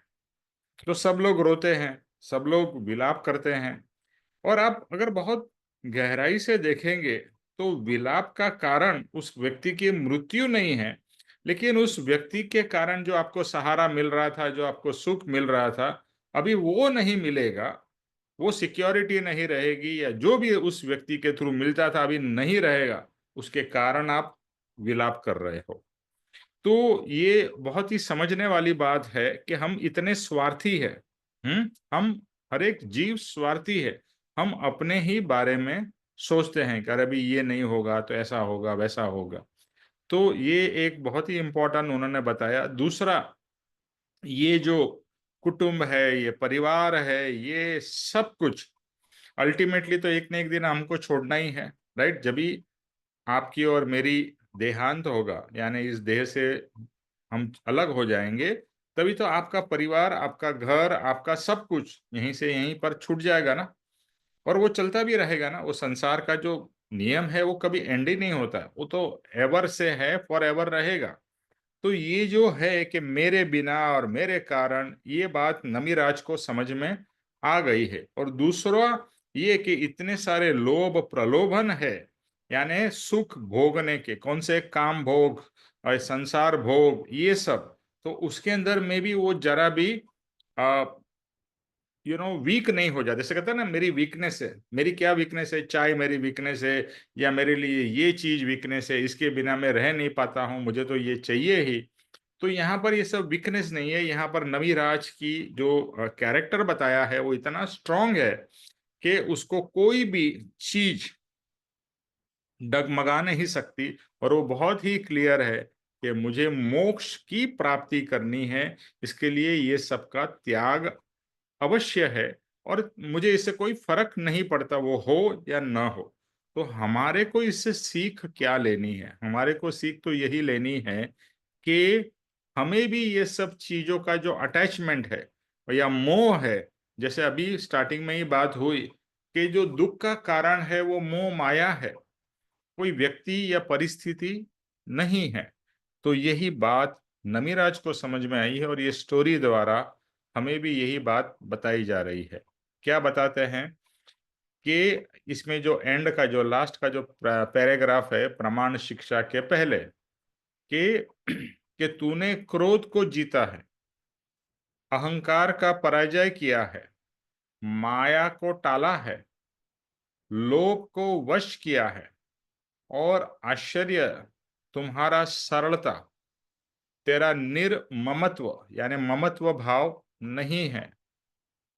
तो सब लोग रोते हैं, सब लोग विलाप करते हैं। और आप अगर बहुत गहराई से देखेंगे तो विलाप का कारण उस व्यक्ति की मृत्यु नहीं है, लेकिन उस व्यक्ति के कारण जो आपको सहारा मिल रहा था, जो आपको सुख मिल रहा था, अभी वो नहीं मिलेगा, वो सिक्योरिटी नहीं रहेगी, या जो भी उस व्यक्ति के थ्रू मिलता था अभी नहीं रहेगा, उसके कारण आप विलाप कर रहे हो। तो ये बहुत ही समझने वाली बात है कि हम इतने स्वार्थी है। हम, हर एक जीव स्वार्थी है। हम अपने ही बारे में सोचते हैं कि अरे अभी ये नहीं होगा तो ऐसा होगा, वैसा होगा। तो ये एक बहुत ही इंपॉर्टेंट उन्होंने बताया। दूसरा, ये जो कुटुंब है, ये परिवार है, ये सब कुछ अल्टीमेटली तो एक न एक दिन हमको छोड़ना ही है, राइट? जब भी आपकी और मेरी देहांत होगा, यानी इस देह से हम अलग हो जाएंगे, तभी तो आपका परिवार, आपका घर, आपका सब कुछ यहीं से यहीं पर छूट जाएगा ना। और वो चलता भी रहेगा ना। वो संसार का जो नियम है वो कभी एंड ही नहीं होता, वो तो एवर से है, फॉर एवर रहेगा। तो ये जो है कि मेरे बिना और मेरे कारण, ये बात नमीराज को समझ में आ गई है। और दूसरा ये कि इतने सारे लोभ प्रलोभन है, यानी सुख भोगने के, कौन से काम भोग और संसार भोग, ये सब, तो उसके अंदर में भी वो जरा भी वीक नहीं हो जाते। जैसे कहते हैं ना, मेरी वीकनेस है, मेरी क्या वीकनेस है? चाय मेरी वीकनेस है, या मेरे लिए ये चीज वीकनेस है, इसके बिना मैं रह नहीं पाता हूं, मुझे तो ये चाहिए ही। तो यहाँ पर ये सब वीकनेस नहीं है। यहाँ पर नवीराज की जो कैरेक्टर बताया है वो इतना स्ट्रांग है कि उसको कोई भी चीज डगमगा नहीं सकती। और वो बहुत ही क्लियर है कि मुझे मोक्ष की प्राप्ति करनी है, इसके लिए ये सबका त्याग अवश्य है। और मुझे इससे कोई फर्क नहीं पड़ता वो हो या ना हो। तो हमारे को इससे सीख क्या लेनी है? हमारे को सीख तो यही लेनी है कि हमें भी ये सब चीजों का जो अटैचमेंट है या मोह है, जैसे अभी स्टार्टिंग में ही बात हुई कि जो दुख का कारण है वो मोह माया है, कोई व्यक्ति या परिस्थिति नहीं है। तो यही बात नमीराज को समझ में आई है, और ये स्टोरी द्वारा हमें भी यही बात बताई जा रही है। क्या बताते हैं कि इसमें जो एंड का, जो लास्ट का जो पैराग्राफ है, प्रमाण शिक्षा के पहले, कि तूने क्रोध को जीता है, अहंकार का पराजय किया है, माया को टाला है, लोभ को वश किया है, और आश्चर्य तुम्हारा सरलता, तेरा निर्ममत्व यानी ममत्व भाव नहीं है,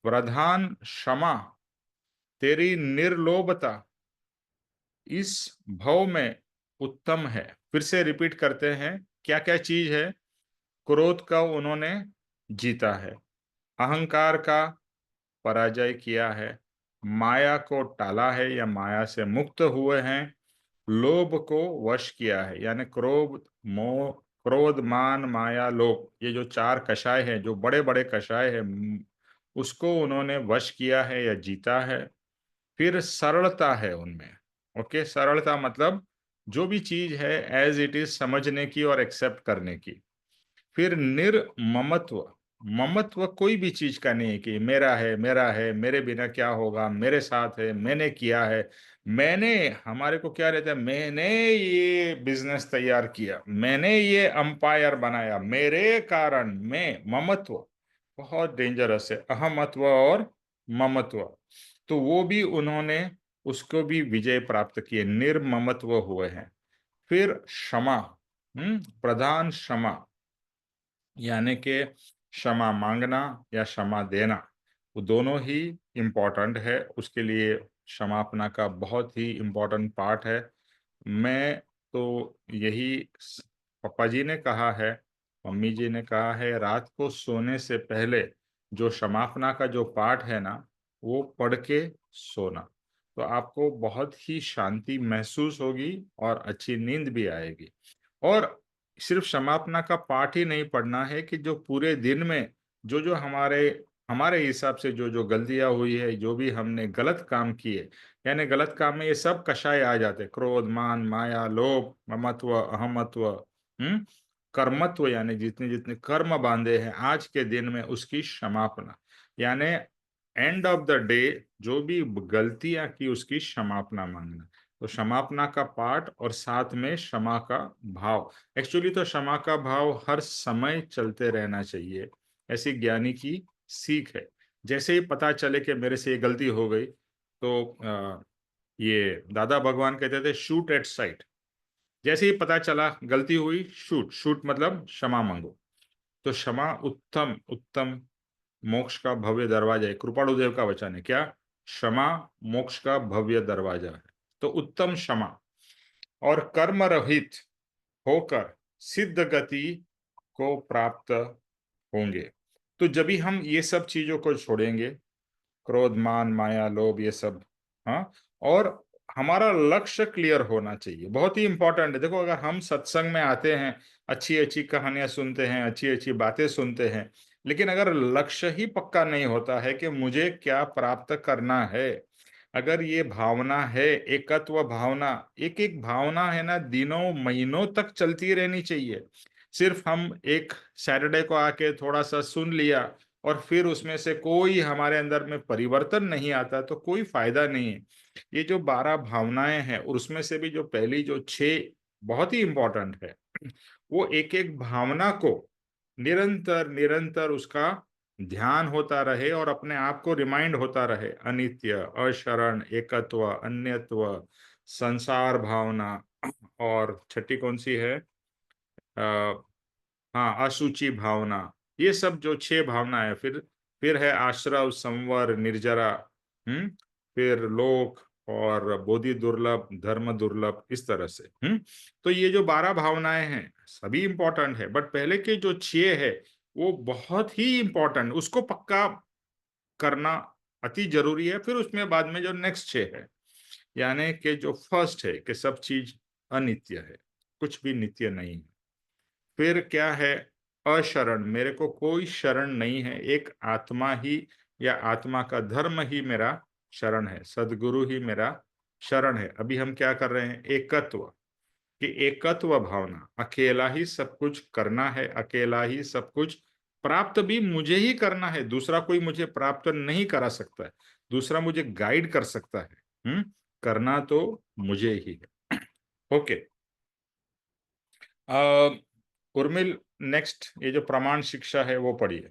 प्रधान क्षमा, तेरी निर्लोभता इस भव में उत्तम है। फिर से रिपीट करते हैं, क्या क्या चीज है? क्रोध का उन्होंने जीता है, अहंकार का पराजय किया है, माया को टाला है या माया से मुक्त हुए हैं, लोभ को वश किया है, यानी क्रोध, मोह, क्रोध, मान, माया, लोभ, ये जो चार कषाय हैं, जो बड़े बड़े कषाय हैं, उसको उन्होंने वश किया है या जीता है। फिर सरलता है उनमें। ओके, सरलता मतलब जो भी चीज है एज इट इज समझने की और एक्सेप्ट करने की। फिर निर्ममत्व, ममत्व कोई भी चीज का नहीं है कि मेरा है, मेरा है, मेरे बिना क्या होगा, मेरे साथ है, मैंने किया है। मैंने, हमारे को क्या रहता है, मैंने ये बिजनेस तैयार किया, मैंने ये अंपायर बनाया, मेरे कारण, मैं, ममत्व बहुत डेंजरस है। अहमत्व और ममत्व, तो वो भी उन्होंने उसको भी विजय प्राप्त किए, निर्ममत्व हुए हैं। फिर क्षमा, प्रधान क्षमा, यानी कि क्षमा मांगना या क्षमा देना, वो दोनों ही इम्पोर्टेंट है। उसके लिए क्षमापना का बहुत ही इम्पोर्टेंट पार्ट है। मैं तो यही पापा जी ने कहा है, मम्मी जी ने कहा है, रात को सोने से पहले जो क्षमापना का जो पाठ है ना, वो पढ़ के सोना, तो आपको बहुत ही शांति महसूस होगी और अच्छी नींद भी आएगी। और सिर्फ क्षमापना का पाठ ही नहीं पढ़ना है, कि जो पूरे दिन में जो जो हमारे हमारे हिसाब से जो जो गलतियां हुई है, जो भी हमने गलत काम किए, यानी गलत काम में ये सब कषाय आ जाते, क्रोध, मान, माया, लोभ, ममत्व, अहमत्व, कर्मत्व, यानी जितने जितने कर्म बांधे हैं आज के दिन में, उसकी क्षमापना, यानी एंड ऑफ द डे जो भी गलतियां की उसकी क्षमापना मांगना। तो क्षमापना का पाठ और साथ में क्षमा का भाव। एक्चुअली तो क्षमा का भाव हर समय चलते रहना चाहिए, ऐसी ज्ञानी की सीख है। जैसे ही पता चले कि मेरे से ये गलती हो गई, तो ये दादा भगवान कहते थे शूट एट साइट। जैसे ही पता चला गलती हुई, शूट, शूट मतलब क्षमा मांगो। तो क्षमा उत्तम उत्तम मोक्ष का भव्य दरवाजा है। कृपाणु देव का वचन है क्या? क्षमा मोक्ष का भव्य दरवाजा है। तो उत्तम क्षमा और कर्म रहित होकर सिद्ध गति को प्राप्त होंगे। तो जब भी हम ये सब चीजों को छोड़ेंगे, क्रोध, मान, माया, लोभ, ये सब, हाँ, और हमारा लक्ष्य क्लियर होना चाहिए, बहुत ही इंपॉर्टेंट है। देखो, अगर हम सत्संग में आते हैं, अच्छी अच्छी कहानियां सुनते हैं, अच्छी अच्छी बातें सुनते हैं, लेकिन अगर लक्ष्य ही पक्का नहीं होता है कि मुझे क्या प्राप्त करना है, अगर ये भावना है, एकत्व भावना, एक एक भावना है ना, दिनों महीनों तक चलती रहनी चाहिए। सिर्फ हम एक सैटरडे को आके थोड़ा सा सुन लिया और फिर उसमें से कोई हमारे अंदर में परिवर्तन नहीं आता, तो कोई फायदा नहीं है। ये जो 12 भावनाएं हैं, और उसमें से भी जो पहली जो 6 बहुत ही इंपॉर्टेंट है, वो एक एक भावना को निरंतर निरंतर उसका ध्यान होता रहे और अपने आप को रिमाइंड होता रहे। अनित्य, अशरण, एकत्व, अन्यत्व, संसार भावना, और छठी कौन सी है? हाँ, अशुचि भावना। ये सब जो 6 भावना है, फिर है आश्रव, संवर, निर्जरा, फिर लोक और बोधि दुर्लभ, धर्म दुर्लभ, इस तरह से। तो ये जो 12 भावनाएं हैं सभी इंपॉर्टेंट है, बट पहले के जो 6 है वो बहुत ही इंपॉर्टेंट, उसको पक्का करना अति जरूरी है। फिर उसमें बाद में जो नेक्स्ट 6 है, यानी कि जो फर्स्ट है कि सब चीज अनित्य है, कुछ भी नित्य नहीं है। फिर क्या है? अशरण, मेरे को कोई शरण नहीं है, एक आत्मा ही या आत्मा का धर्म ही मेरा शरण है, सदगुरु ही मेरा शरण है। अभी हम क्या कर रहे हैं? एकत्व, कि एकत्व भावना, अकेला ही सब कुछ करना है, अकेला ही सब कुछ प्राप्त भी मुझे ही करना है, दूसरा कोई मुझे प्राप्त नहीं करा सकता है, दूसरा मुझे गाइड कर सकता है। करना तो मुझे ही है। ओके, उर्मिल, नेक्स्ट ये जो प्रमाण शिक्षा है वो पढ़िए।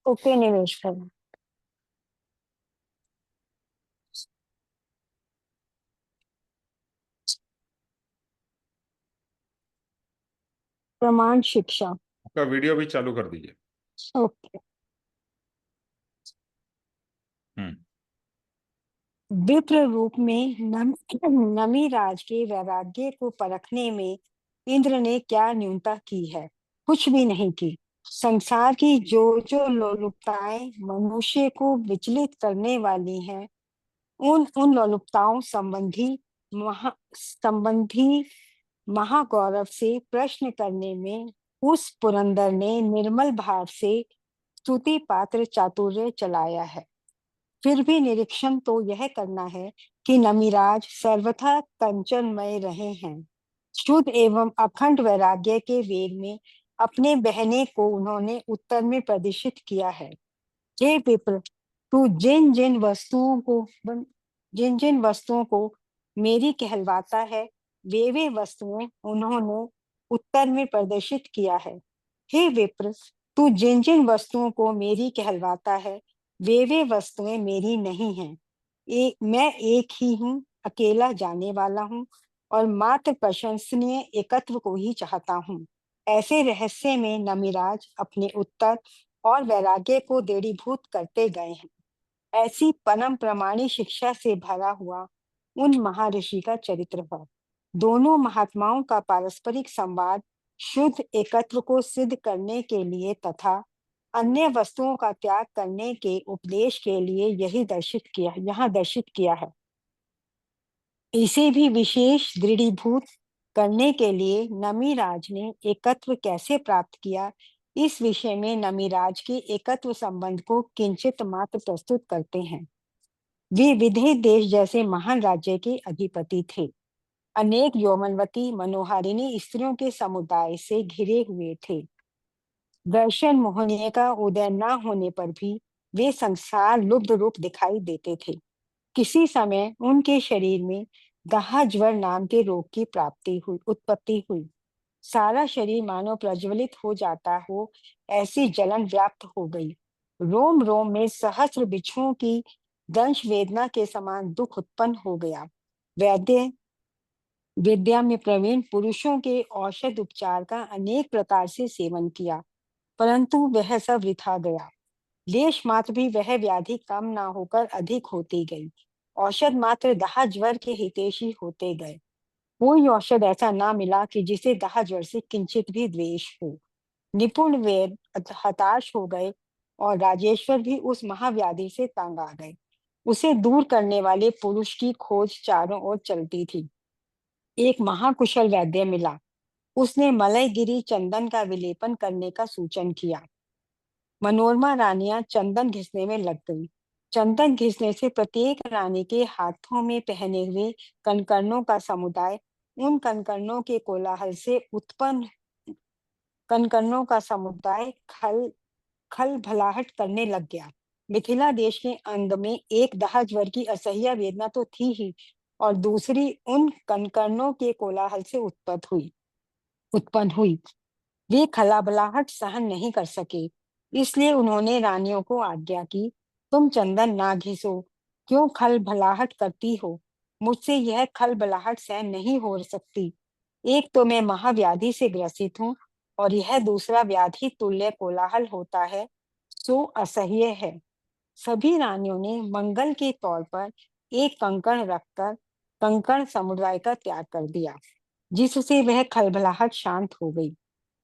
ओके निवेश प्रभु। प्रमाण शिक्षा। आपका वीडियो भी चालू कर दीजिए। ओके। हम्म विप्र रूप में नमी राज के वैराग्य को परखने में इंद्र ने क्या न्यूनता की है? कुछ भी नहीं की। संसार की जो जो लोलुपताएं मनुष्य को विचलित करने वाली हैं, उन उन लोलुपताओं संबंधी महागौरव से प्रश्न करने में उस पुरंदर ने निर्मल भाव से स्तुति पात्र चातुर्य चलाया है। फिर भी निरीक्षण तो यह करना है कि नमिराज सर्वथा कंचनमय रहे हैं। शुद्ध एवं अखंड वैराग्य के वेग में अपने बहने को उन्होंने उत्तर में प्रदर्शित किया है। हे विप्र, तू जिन जिन वस्तुओं को मेरी कहलवाता है, वे वस्तुएं उन्होंने उत्तर में प्रदर्शित किया है। हे विप्र, तू जिन जिन वस्तुओं को मेरी कहलवाता है, वे वस्तुएं मेरी नहीं हैं। मैं एक ही हूँ, अकेला जाने वाला हूँ और मात्र प्रशंसनीय एकत्व को ही चाहता हूँ। ऐसे रहस्य में नमिराज अपने उत्तर और वैराग्य को दृढ़ीभूत करते गए हैं। ऐसी परम प्रमाणी शिक्षा से भरा हुआ उन महर्षि का चरित्र है। दोनों महात्माओं का पारस्परिक संवाद शुद्ध एकत्व को सिद्ध करने के लिए तथा अन्य वस्तुओं का त्याग करने के उपदेश के लिए यहाँ दर्शित किया है। इसे भी विशेष दृढ़ीभूत करने के लिए नमिराज ने एकत्व कैसे प्राप्त किया, इस विषय में नमिराज के एकत्व संबंध को किंचित मात्र प्रस्तुत करते हैं। वे विदेह देश जैसे महान राज्य के अधिपति थे। अनेक यौवनवती मनोहारिणी स्त्रियों के समुदाय से घिरे हुए थे। दर्शन मोहनीय का उदय न होने पर भी वे संसार लुब्ध रूप दिखाई देते थे। किसी समय उनके शरीर में दाह ज्वर नाम के रोग की उत्पत्ति हुई। सारा शरीर मानो प्रज्वलित हो जाता हो, ऐसी जलन व्याप्त हो गई। रोम रोम में सहस्र बिच्छुओं की दंश वेदना के समान दुख उत्पन्न हो गया। वैद्य विद्या में प्रवीण पुरुषों के औषध उपचार का अनेक प्रकार से सेवन किया, परंतु वह सब वृथा गया। लेश मात्र भी वह व्याधि कम ना होकर अधिक होती गई। औषध मात्र दाह ज्वर के हितैषी होते गए। कोई औषध ऐसा ना मिला कि जिसे दाह ज्वर से किंचित भी द्वेष हो। निपुण वैद्य हताश हो गए और राजेश्वर भी उस महाव्याधि से तंग आ गए। उसे दूर करने वाले पुरुष की खोज चारों ओर चलती थी। एक महाकुशल वैद्य मिला। उसने मलयगिरी चंदन का विलेपन करने का सूचन किया। मनोरमा रानियां चंदन घिसने में लग गई। चंदन घिसने से प्रत्येक रानी के हाथों में पहने हुए कनकर्णों का समुदाय उन कनकर्णों के कोलाहल से उत्पन्न कनकर्णों का समुदाय खल भलाहट करने लग गया। मिथिला देश के अंग में एक दाह ज्वर की असह्य वेदना तो थी ही, और दूसरी उन कनकर्णों के कोलाहल से उत्पन्न हुई। वे खलाबलाहट सहन नहीं कर सके, इसलिए उन्होंने रानियों को आज्ञा की, तुम चंदन ना घिसो। क्यों खलबलाहट करती हो? मुझसे यह खलबलाहट सहन नहीं हो सकती। एक तो मैं महाव्याधि से ग्रसित हूँ और यह दूसरा व्याधि तुल्य कोलाहल होता है, सो असह्य है। सभी रानियों ने मंगल के तौर पर एक कंकण रखकर कंकण समुदाय का त्याग कर दिया, जिससे वह खलबलाहट शांत हो गई।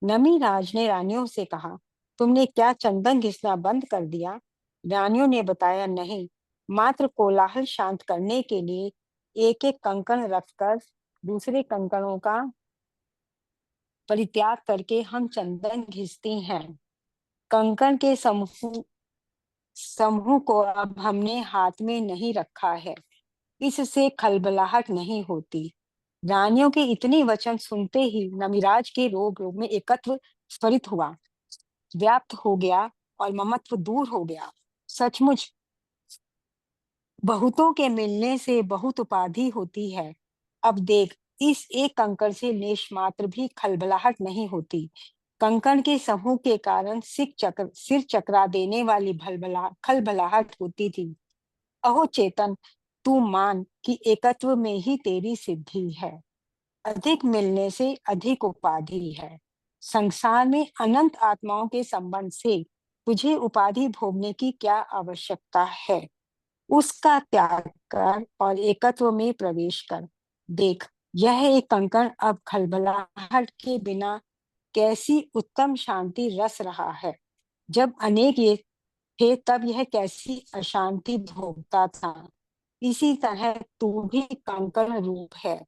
नमिराज ने रानियों से कहा, तुमने क्या चंदन घिसना बंद कर दिया? रानियों ने बताया, नहीं, मात्र कोलाहल शांत करने के लिए एक एक कंकण रखकर दूसरे कंकणों का परित्याग करके हम चंदन घिसती हैं। कंकण के समूह को अब हमने हाथ में नहीं रखा है, इससे खलबलाहट नहीं होती। रानियों के इतने वचन सुनते ही नमिराज के रोग में एकत्व स्फुरित हुआ, व्याप्त हो गया और ममत्व दूर हो गया। सचमुच बहुतों के मिलने से बहुत उपाधि होती है। अब देख, इस एक कंकड़ से लेश मात्र भी खलबलाहट नहीं होती। कंकड़ के समूह के कारण सिर चकरा देने वाली खलबलाहट होती थी। अहो चेतन, तू मान कि एकत्व में ही तेरी सिद्धि है। अधिक मिलने से अधिक उपाधि है। संसार में अनंत आत्माओं के संबंध से तुझे उपाधि भोगने की क्या आवश्यकता है? उसका त्याग कर और एकत्व में प्रवेश कर। देख, यह एक कंकड़ अब खलबलाहट के बिना कैसी उत्तम शांति रस रहा है। जब अनेक ये थे तब यह कैसी अशांति भोगता था। इसी तरह तू भी कंकड़ रूप है।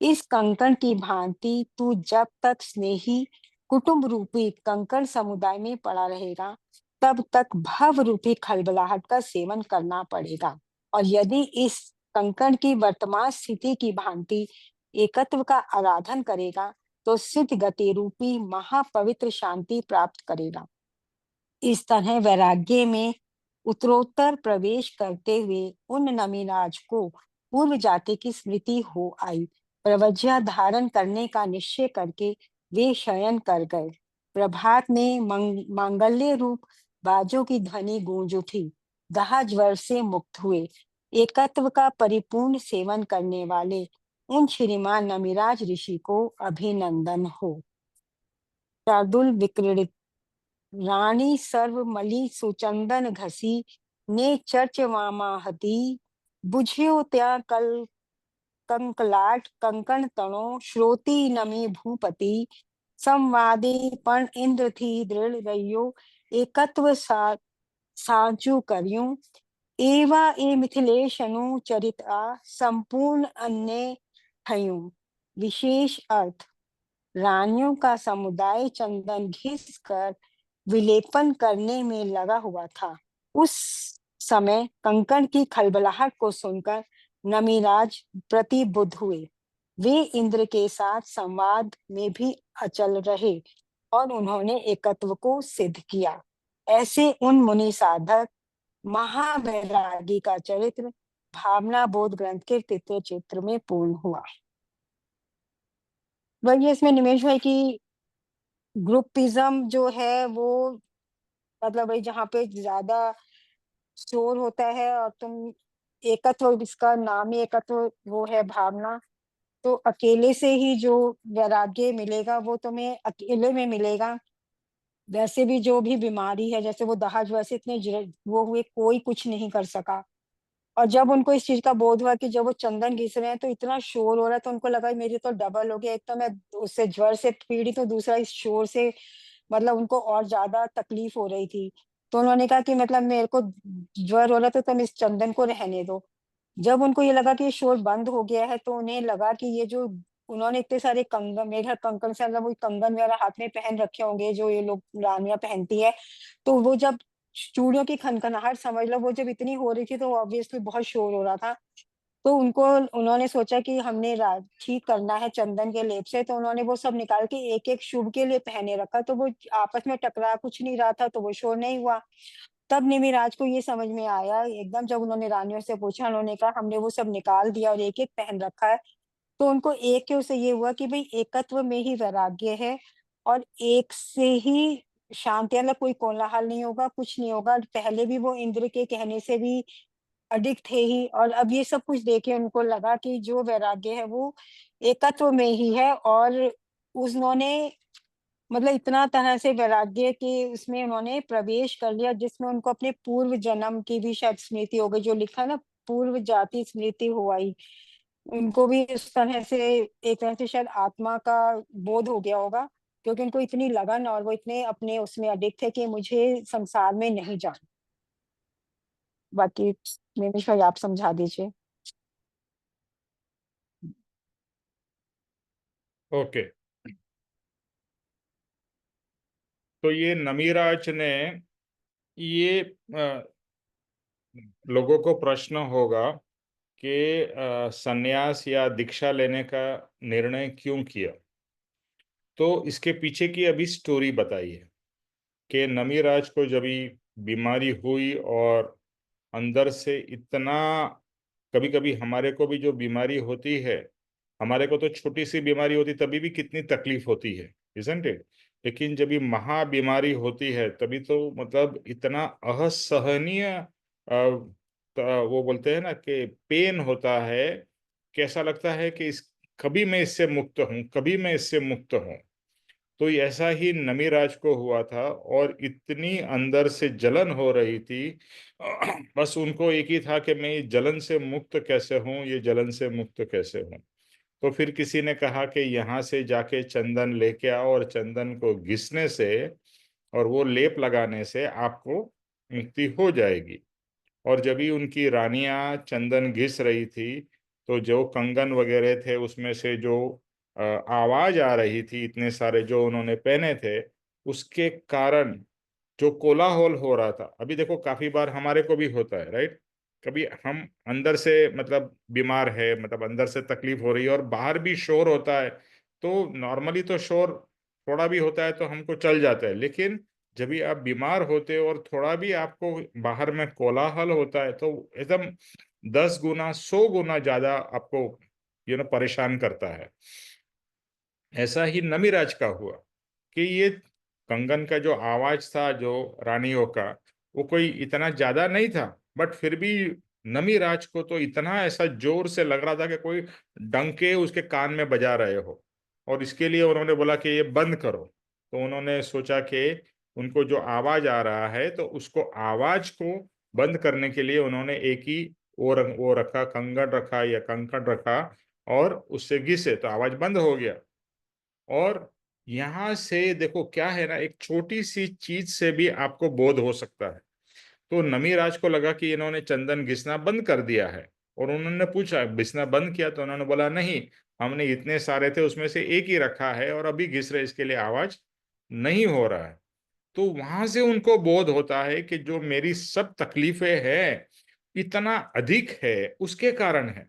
इस कंकड़ की भांति तू जब तक स्नेही कुटुंब रूपी कंकड़ समुदाय में पड़ा रहेगा, तब तक भव रूपी खलबलाहट का सेवन करना पड़ेगा। और यदि इस कंकड़ की वर्तमान स्थिति की भांति एकत्व का आराधन करेगा, तो सिद्ध गति रूपी महापवित्र शांति प्राप्त करेगा। इस तरह वैराग्य में उत्तरोत्तर प्रवेश करते हुए उन नमिराज को पूर्व जाति की स्मृति हो आई। प्रवज्या धारण करने का निश्चय करके वे शयन कर गए। प्रभात में मांगल्य रूप बाजों की ध्वनि गूंज उठी। दाह ज्वर से मुक्त हुए। एकत्व का परिपूर्ण सेवन करने वाले उन श्रीमान नमिराज ऋषि को अभिनंदन हो। शार्दुल विक्रीडित रानी सर्व मलि सुचंदन घसी ने चर्च वामाहती बुझ्यो त्या कल कंकलाट कंकण तणो श्रोति नमी भूपति संवादे पण इंद्र थी दृढ़ रहियो एकत्व साजु करियो एवा ए मिथिलेश अनु चरित आ संपूर्ण अन्य थयूं। विशेष अर्थ, रानियों का समुदाय चंदन घिस कर विलेपन करने में लगा हुआ था। उस समय कंकण की खलबलाहट को सुनकर नमिराज प्रतिबुद्ध हुए। वे इंद्र के साथ संवाद में भी अचल रहे और उन्होंने एकत्व को सिद्ध किया। ऐसे उन मुनि साधक महावैरागी का चरित्र भावना बोध ग्रंथ के तृतीय चित्र में पूर्ण हुआ। वही इसमें निमेश भाई की ग्रुपिज्म जो है वो मतलब वही जहाँ पे ज्यादा शोर होता है और तुम एकत्व, इसका नाम ही एकत्व वो है भावना, तो अकेले से ही जो वैराग्य मिलेगा वो तुम्हें अकेले में मिलेगा। वैसे भी जो भी बीमारी है, जैसे वो दहाज वैसे इतने वो हुए, कोई कुछ नहीं कर सका। और जब उनको इस चीज का बोध हुआ कि जब वो चंदन घिस रहे हैं तो इतना शोर हो रहा है, तो उनको लगा मेरी तो डबल हो गया, एक तो मैं उससे ज्वर से पीड़ित हूँ, दूसरा इस शोर से मतलब उनको और ज्यादा तकलीफ हो रही थी। तो उन्होंने कहा कि मतलब मेरे को ज्वर हो रहा है तो तुम इस चंदन को रहने दो। जब उनको ये लगा कि ये शोर बंद हो गया है तो उन्हें लगा कि ये जो उन्होंने इतने सारे कंगन, मेरे कंगन से मतलब वो कंगन वगैरह हाथ में पहन रखे होंगे जो ये लोग रानियां पहनती है, तो वो जब चूड़ियों की खनखनाहट समझ लो वो जब इतनी हो रही थी तो ऑब्वियसली बहुत शोर हो रहा था। तो उनको उन्होंने सोचा कि हमने ठीक करना है चंदन के लेप से, तो उन्होंने वो सब निकाल के एक एक शुभ के लिए पहने रखा, तो वो आपस में टकरा कुछ नहीं रहा था, तो वो शोर नहीं हुआ। तब निमिराज को ये समझ में आया एकदम, जब उन्होंने रानियों से पूछा, उन्होंने कहा हमने वो सब निकाल दिया और एक एक पहन रखा है। तो उनको एक के से ये हुआ कि भाई एकत्व में ही वैराग्य है और एक से ही शांति, मतलब कोई कोलाहल नहीं होगा, कुछ नहीं होगा। पहले भी वो इंद्र के कहने से भी अडिग थे ही, और अब ये सब कुछ देखे उनको लगा कि जो वैराग्य है वो एकत्व में ही है। और उन्होंने मतलब इतना तरह से वैराग्य के उसमें उन्होंने प्रवेश कर लिया जिसमें उनको अपने पूर्व जन्म की भी शायद स्मृति हो गई, जो लिखा ना पूर्व जाति स्मृति हो आई। उनको भी उस तरह से एक तरह से शायद आत्मा का बोध हो गया होगा, क्योंकि उनको इतनी लगन और वो इतने अपने उसमें अडिग थे कि मुझे संसार में नहीं जाना। बाकी निमिष भाई आप समझा दीजिए। ओके, तो ये नमीराज ने ये लोगों को प्रश्न होगा कि सन्यास या दीक्षा लेने का निर्णय क्यों किया। तो इसके पीछे की अभी स्टोरी बताई है कि नमीराज को जब बीमारी हुई और अंदर से इतना, कभी कभी हमारे को भी जो बीमारी होती है, हमारे को तो छोटी सी बीमारी होती तभी भी कितनी तकलीफ होती है, इजंट इट। लेकिन जब ये महा बीमारी होती है तभी तो मतलब इतना असहनीय वो बोलते हैं ना कि पेन होता है, कैसा लगता है कि इस कभी मैं इससे मुक्त हूँ, कभी मैं इससे मुक्त हूँ। तो ऐसा ही नमीराज को हुआ था और इतनी अंदर से जलन हो रही थी। बस उनको एक ही था कि मैं ये जलन से मुक्त कैसे हूँ, ये जलन से मुक्त कैसे हूँ। तो फिर किसी ने कहा कि यहाँ से जाके चंदन लेके आओ और चंदन को घिसने से और वो लेप लगाने से आपको मुक्ति हो जाएगी। और जब ही उनकी रानियां चंदन घिस रही थी तो जो कंगन वगैरह थे उसमें से जो आवाज आ रही थी, इतने सारे जो उन्होंने पहने थे, उसके कारण जो कोलाहल हो रहा था। अभी देखो काफी बार हमारे को भी होता है, राइट। कभी हम अंदर से मतलब बीमार है, मतलब अंदर से तकलीफ हो रही है और बाहर भी शोर होता है, तो नॉर्मली तो शोर थोड़ा भी होता है तो हमको चल जाता है, लेकिन जब भी आप बीमार होते हो और थोड़ा भी आपको बाहर में कोलाहल होता है तो एकदम 10 गुना 100 गुना ज्यादा आपको परेशान करता है। ऐसा ही नमिराज का हुआ कि ये कंगन का जो आवाज था, जो रानियों का, वो कोई इतना ज्यादा नहीं था, बट फिर भी नमिराज को तो इतना ऐसा जोर से लग रहा था कि कोई डंके उसके कान में बजा रहे हो। और इसके लिए उन्होंने बोला कि ये बंद करो। तो उन्होंने सोचा कि उनको जो आवाज आ रहा है तो उसको आवाज को बंद करने के लिए उन्होंने एक ही वो रखा, कंगन रखा या कंकड़ रखा, और उससे घिसे तो आवाज बंद हो गया। और यहां से देखो क्या है ना, एक छोटी सी चीज से भी आपको बोध हो सकता है। तो नमीराज को लगा कि इन्होंने चंदन घिसना बंद कर दिया है, और उन्होंने पूछा घिसना बंद किया, तो उन्होंने बोला नहीं, हमने इतने सारे थे उसमें से एक ही रखा है और अभी घिस रहे, इसके लिए आवाज नहीं हो रहा है। तो वहां से उनको बोध होता है कि जो मेरी सब तकलीफें हैं इतना अधिक है उसके कारण है।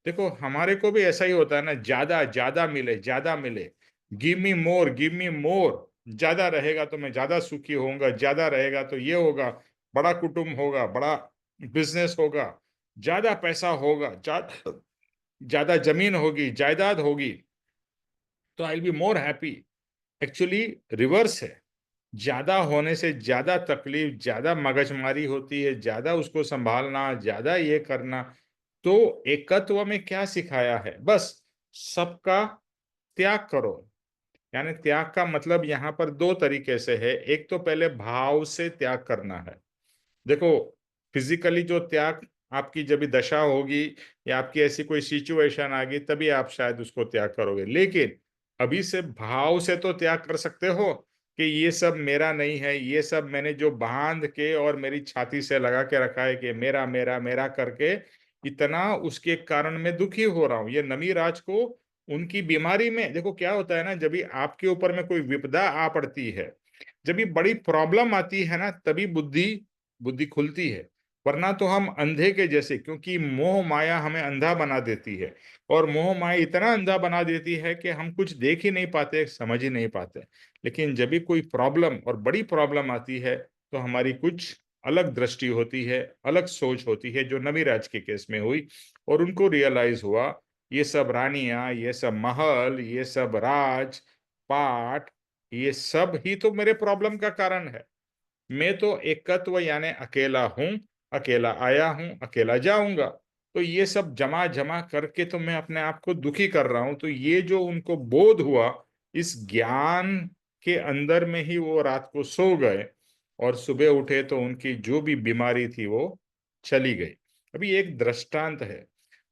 देखो हमारे को भी ऐसा ही होता है ना, ज्यादा ज्यादा मिले, ज्यादा मिले, गिव मी मोर, गिव मी मोर। ज्यादा रहेगा तो मैं ज्यादा सुखी होऊंगा, ज्यादा रहेगा तो ये होगा, बड़ा कुटुंब होगा, बड़ा बिजनेस होगा, ज्यादा पैसा होगा, ज्यादा जमीन होगी, जायदाद होगी, तो I will be more happy. Actually reverse है। ज्यादा होने से ज्यादा तकलीफ, ज्यादा मगजमारी होती है, ज्यादा उसको संभालना, ज्यादा ये करना। तो एकत्व में क्या सिखाया है, बस सबका त्याग करो। यानी त्याग का मतलब यहाँ पर दो तरीके से है। एक तो पहले भाव से त्याग करना है। देखो फिजिकली जो त्याग, आपकी जब भी दशा होगी या आपकी ऐसी कोई सिचुएशन आ गई तभी आप शायद उसको त्याग करोगे, लेकिन अभी से भाव से तो त्याग कर सकते हो कि ये सब मेरा नहीं है, ये सब मैंने जो बांध के और मेरी छाती से लगा के रखा है कि मेरा मेरा मेरा करके, इतना उसके कारण मैं दुखी हो रहा हूं। ये नमीराज को उनकी बीमारी में देखो क्या होता है ना, जब भी आपके ऊपर में कोई विपदा आ पड़ती है, जब भी बड़ी प्रॉब्लम आती है ना, तभी बुद्धि बुद्धि खुलती है। वरना तो हम अंधे के जैसे, क्योंकि मोह माया हमें अंधा बना देती है, और मोह माया इतना अंधा बना देती है कि हम कुछ देख ही नहीं पाते, समझ ही नहीं पाते। लेकिन जब भी कोई प्रॉब्लम और बड़ी प्रॉब्लम आती है तो हमारी कुछ अलग दृष्टि होती है, अलग सोच होती है, जो नवीराज के केस में हुई। और उनको रियलाइज हुआ ये सब रानियां, ये सब महल, ये सब राज पाट, ये सब ही तो मेरे प्रॉब्लम का कारण है। मैं तो एकत्व यानी अकेला हूं, अकेला आया हूं, अकेला जाऊंगा। तो ये सब जमा जमा करके तो मैं अपने आप को दुखी कर रहा हूं। तो ये जो उनको बोध हुआ, इस ज्ञान के अंदर में ही वो रात को सो गए, और सुबह उठे तो उनकी जो भी बीमारी थी वो चली गई। अभी एक दृष्टांत है।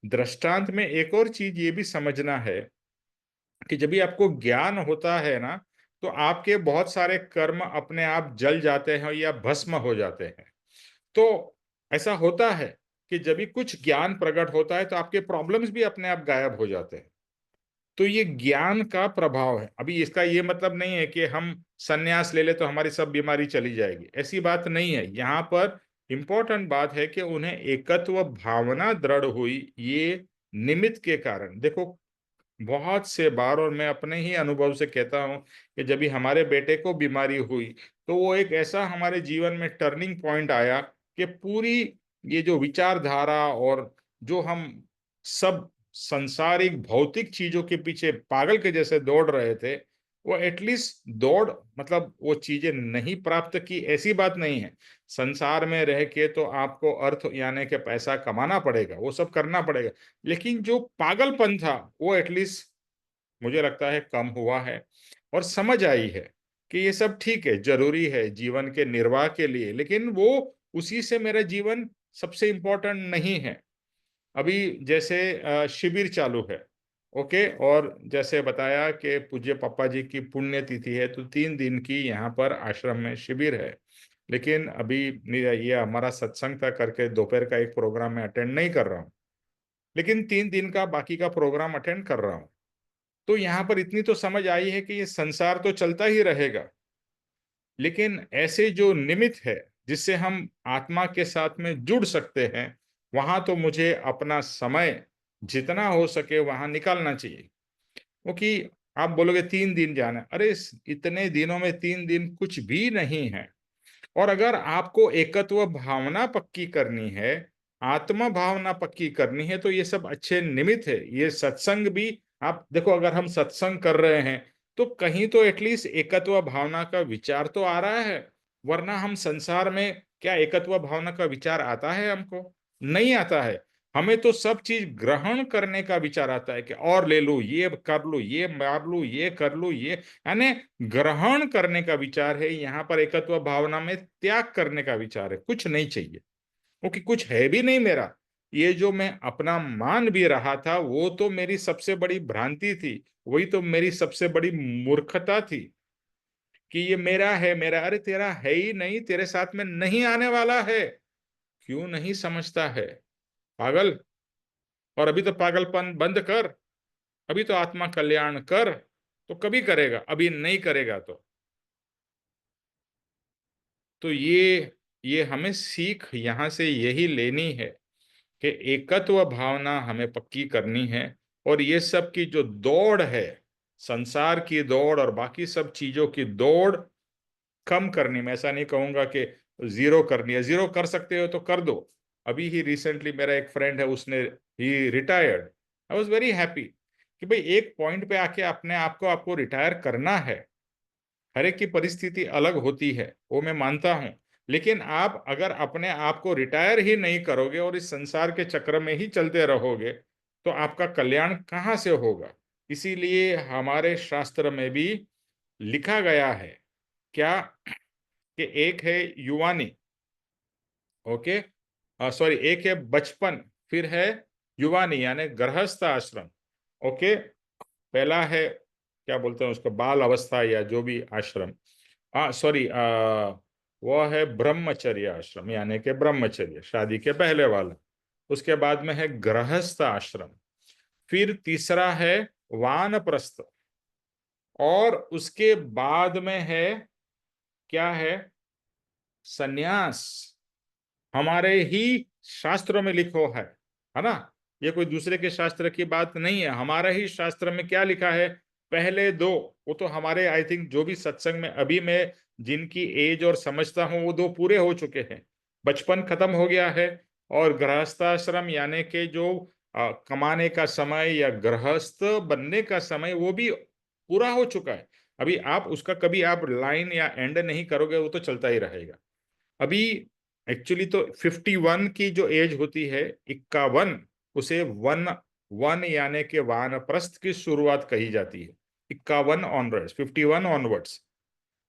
दृष्टांत में एक और चीज ये भी समझना है कि जब भी आपको ज्ञान होता है ना, तो आपके बहुत सारे कर्म अपने आप जल जाते हैं या भस्म हो जाते हैं। तो ऐसा होता है कि जब भी कुछ ज्ञान प्रकट होता है तो आपके प्रॉब्लम्स भी अपने आप गायब हो जाते हैं। तो ये ज्ञान का प्रभाव है। अभी इसका ये मतलब नहीं है कि हम संन्यास ले ले तो हमारी सब बीमारी चली जाएगी, ऐसी बात नहीं है। यहाँ पर इंपॉर्टेंट बात है कि उन्हें एकत्व भावना दृढ़ हुई, ये निमित्त के कारण। देखो बहुत से बार, और मैं अपने ही अनुभव से कहता हूं कि जब भी हमारे बेटे को बीमारी हुई तो वो एक ऐसा हमारे जीवन में टर्निंग पॉइंट आया कि पूरी ये जो विचारधारा और जो हम सब संसारिक भौतिक चीजों के पीछे पागल के जैसे दौड़ रहे थे, वो एटलीस्ट दौड़, मतलब वो चीजें नहीं प्राप्त की ऐसी बात नहीं है। संसार में रह के तो आपको अर्थ यानी कि पैसा कमाना पड़ेगा, वो सब करना पड़ेगा, लेकिन जो पागलपन था वो एटलीस्ट मुझे लगता है कम हुआ है। और समझ आई है कि ये सब ठीक है, जरूरी है जीवन के निर्वाह के लिए, लेकिन वो उसी से मेरा जीवन सबसे इंपॉर्टेंट नहीं है। अभी जैसे शिविर चालू है, ओके, और जैसे बताया कि पूज्य पापा जी की पुण्यतिथि है तो 3 दिन की यहाँ पर आश्रम में शिविर है। लेकिन अभी ये हमारा सत्संग था करके दोपहर का एक प्रोग्राम में अटेंड नहीं कर रहा हूँ, लेकिन 3 दिन का बाकी का प्रोग्राम अटेंड कर रहा हूँ। तो यहाँ पर इतनी तो समझ आई है कि ये संसार तो चलता ही रहेगा, लेकिन ऐसे जो निमित्त है जिससे हम आत्मा के साथ में जुड़ सकते हैं, वहां तो मुझे अपना समय जितना हो सके वहां निकालना चाहिए। क्योंकि आप बोलोगे 3 दिन जाना है, अरे इतने दिनों में 3 दिन कुछ भी नहीं है। और अगर आपको एकत्व भावना पक्की करनी है, आत्मा भावना पक्की करनी है, तो ये सब अच्छे निमित्त है। ये सत्संग भी, आप देखो, अगर हम सत्संग कर रहे हैं तो कहीं तो एटलीस्ट एकत्व भावना का विचार तो आ रहा है। वरना हम संसार में क्या एकत्व भावना का विचार आता है? हमको नहीं आता है। हमें तो सब चीज ग्रहण करने का विचार आता है कि और ले लो, ये कर लो, ये मार लो, ये कर लो, ये, यानी ग्रहण करने का विचार है। यहाँ पर एकत्व भावना में त्याग करने का विचार है, कुछ नहीं चाहिए, क्योंकि कुछ है भी नहीं मेरा। ये जो मैं अपना मान भी रहा था वो तो मेरी सबसे बड़ी भ्रांति थी, वही तो मेरी सबसे बड़ी मूर्खता थी कि ये मेरा है, मेरा। अरे तेरा है ही नहीं, तेरे साथ में नहीं आने वाला है। क्यों नहीं समझता है पागल? और अभी तो पागलपन बंद कर, अभी तो आत्मा कल्याण कर, तो कभी करेगा, अभी नहीं करेगा तो ये हमें सीख यहां से यही लेनी है कि एकत्व भावना हमें पक्की करनी है। और ये सब की जो दौड़ है, संसार की दौड़ और बाकी सब चीजों की दौड़ कम करनी। मैं ऐसा नहीं कहूंगा कि जीरो करनी है, जीरो कर सकते हो तो कर दो। अभी ही रिसेंटली मेरा एक फ्रेंड है, उसने ही retired. I was very happy कि भाई एक पॉइंट पे आके अपने आप को आपको रिटायर करना है। हर एक की परिस्थिति अलग होती है, वो मैं मानता हूं। लेकिन आप अगर अपने आप को रिटायर ही नहीं करोगे और इस संसार के चक्र में ही चलते रहोगे तो आपका कल्याण कहाँ से होगा? इसीलिए हमारे शास्त्र में भी लिखा गया है क्या, कि एक है युवानी, ओके, सॉरी, एक है बचपन, फिर है युवानी यानी गृहस्थ आश्रम, ओके। पहला है क्या बोलते हैं उसको, बाल अवस्था या जो भी आश्रम, सॉरी, वो है ब्रह्मचर्य आश्रम, यानी कि ब्रह्मचर्य शादी के पहले वाला। उसके बाद में है गृहस्थ आश्रम, फिर तीसरा है वानप्रस्थ, और उसके बाद में है क्या है, सन्यास। हमारे ही शास्त्रों में लिखो है ना? ये कोई दूसरे के शास्त्र की बात नहीं है, हमारा ही शास्त्र में क्या लिखा है। पहले दो, वो तो हमारे, आई थिंक जो भी सत्संग में अभी मैं जिनकी एज और समझता हूँ वो दो पूरे हो चुके हैं। बचपन खत्म हो गया है, और गृहस्थाश्रम यानी कि जो कमाने का समय या गृहस्थ बनने का समय वो भी पूरा हो चुका है। अभी आप उसका कभी आप लाइन या एंड नहीं करोगे, वो तो चलता ही रहेगा। अभी एक्चुअली तो 51 की जो एज होती है, 51, उसे वन, वन यानी कि वानप्रस्थ की शुरुआत कही जाती है। 51 ऑनवर्ड्स, 51 ऑनवर्ड्स,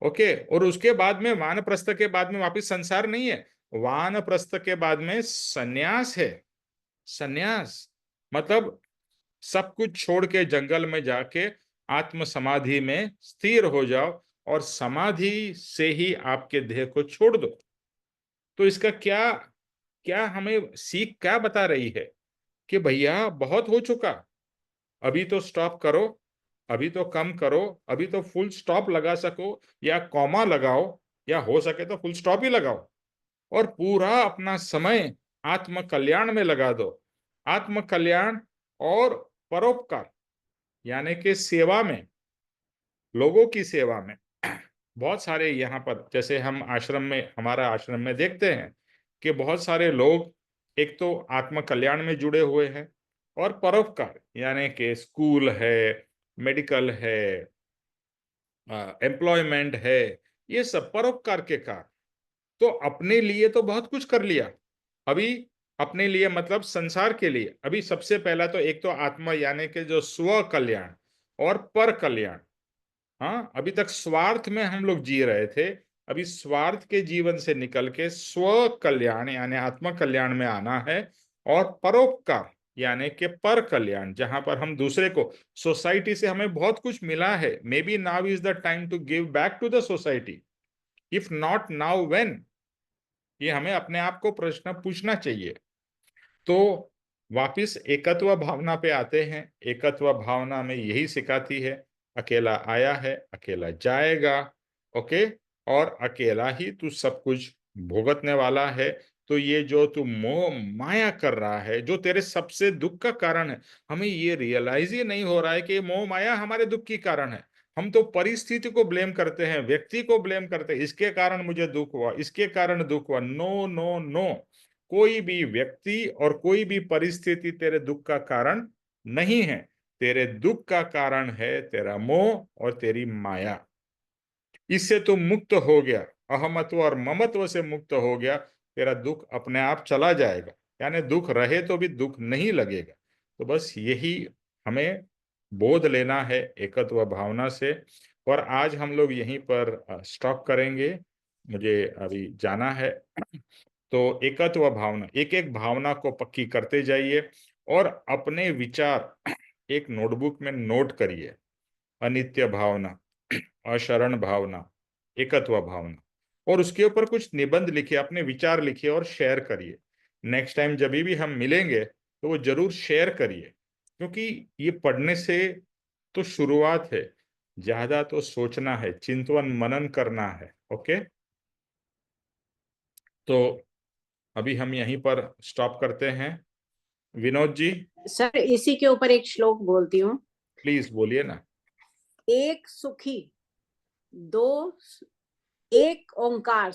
ओके। और उसके बाद में वानप्रस्थ के बाद में वापिस संसार नहीं है, वानप्रस्थ के बाद में सन्यास है। सन्यास मतलब सब कुछ छोड़ के जंगल में जाके आत्म समाधि में स्थिर हो जाओ, और समाधि से ही आपके देह को छोड़ दो। तो इसका क्या, क्या हमें सीख क्या बता रही है कि भैया बहुत हो चुका, अभी तो स्टॉप करो, अभी तो कम करो, अभी तो फुल स्टॉप लगा सको या कॉमा लगाओ, या हो सके तो फुल स्टॉप ही लगाओ, और पूरा अपना समय आत्म कल्याण में लगा दो। आत्म कल्याण और परोपकार यानी कि सेवा में, लोगों की सेवा में। बहुत सारे यहाँ पर, जैसे हम आश्रम में, हमारा आश्रम में देखते हैं कि बहुत सारे लोग एक तो आत्म कल्याण में जुड़े हुए हैं, और परोपकार यानी कि स्कूल है, मेडिकल है, एम्प्लॉयमेंट है, ये सब परोपकार के कार्य। तो अपने लिए तो बहुत कुछ कर लिया। अभी अपने लिए मतलब संसार के लिए, अभी सबसे पहला तो एक तो आत्मा यानी कि जो स्व कल्याण और पर कल्याण। हाँ, अभी तक स्वार्थ में हम लोग जी रहे थे, अभी स्वार्थ के जीवन से निकल के स्व कल्याण यानी आत्मा कल्याण में आना है। और परोपकार यानी कि पर कल्याण, जहां पर हम दूसरे को, सोसाइटी से हमें बहुत कुछ मिला है, maybe now is the time to give back to the society, if not now when. ये हमें अपने आप को प्रश्न पूछना चाहिए। तो वापिस एकत्व भावना पे आते हैं। एकत्व भावना में यही सिखाती है, अकेला आया है, अकेला जाएगा, ओके, और अकेला ही तू सब कुछ भुगतने वाला है। तो ये जो तू मोह माया कर रहा है, जो तेरे सबसे दुख का कारण है, हमें ये रियलाइज ही नहीं हो रहा है कि मोह माया हमारे दुख की कारण है। हम तो परिस्थिति को ब्लेम करते हैं, व्यक्ति को ब्लेम करते हैं, इसके कारण मुझे दुख हुआ, इसके कारण दुख हुआ। नो नो नो, कोई भी व्यक्ति और कोई भी परिस्थिति तेरे दुख का कारण नहीं है। तेरे दुख का कारण है तेरा मोह और तेरी माया। इससे तू मुक्त हो गया, अहमत्व और ममत्व से मुक्त हो गया, तेरा दुख अपने आप चला जाएगा। यानी दुख रहे तो भी दुख नहीं लगेगा। तो बस यही हमें बोध लेना है एकत्व भावना से। और आज हम लोग यहीं पर स्टॉप करेंगे, मुझे अभी जाना है। तो एकत्व भावना, एक एक भावना को पक्की करते जाइए और अपने विचार एक नोटबुक में नोट करिए। अनित्य भावना, अशरण भावना, एकत्व भावना, और उसके ऊपर कुछ निबंध लिखिए, अपने विचार लिखिए और शेयर करिए। नेक्स्ट टाइम जब भी हम मिलेंगे तो वो जरूर शेयर करिए, क्योंकि ये पढ़ने से तो शुरुआत है, ज्यादा तो सोचना है, चिंतन मनन करना है। ओके, तो अभी हम यहीं पर स्टॉप करते हैं। विनोद जी, सर इसी के ऊपर एक श्लोक बोलती हूँ। प्लीज बोलिए ना। एक सुखी, दो, एक ओंकार,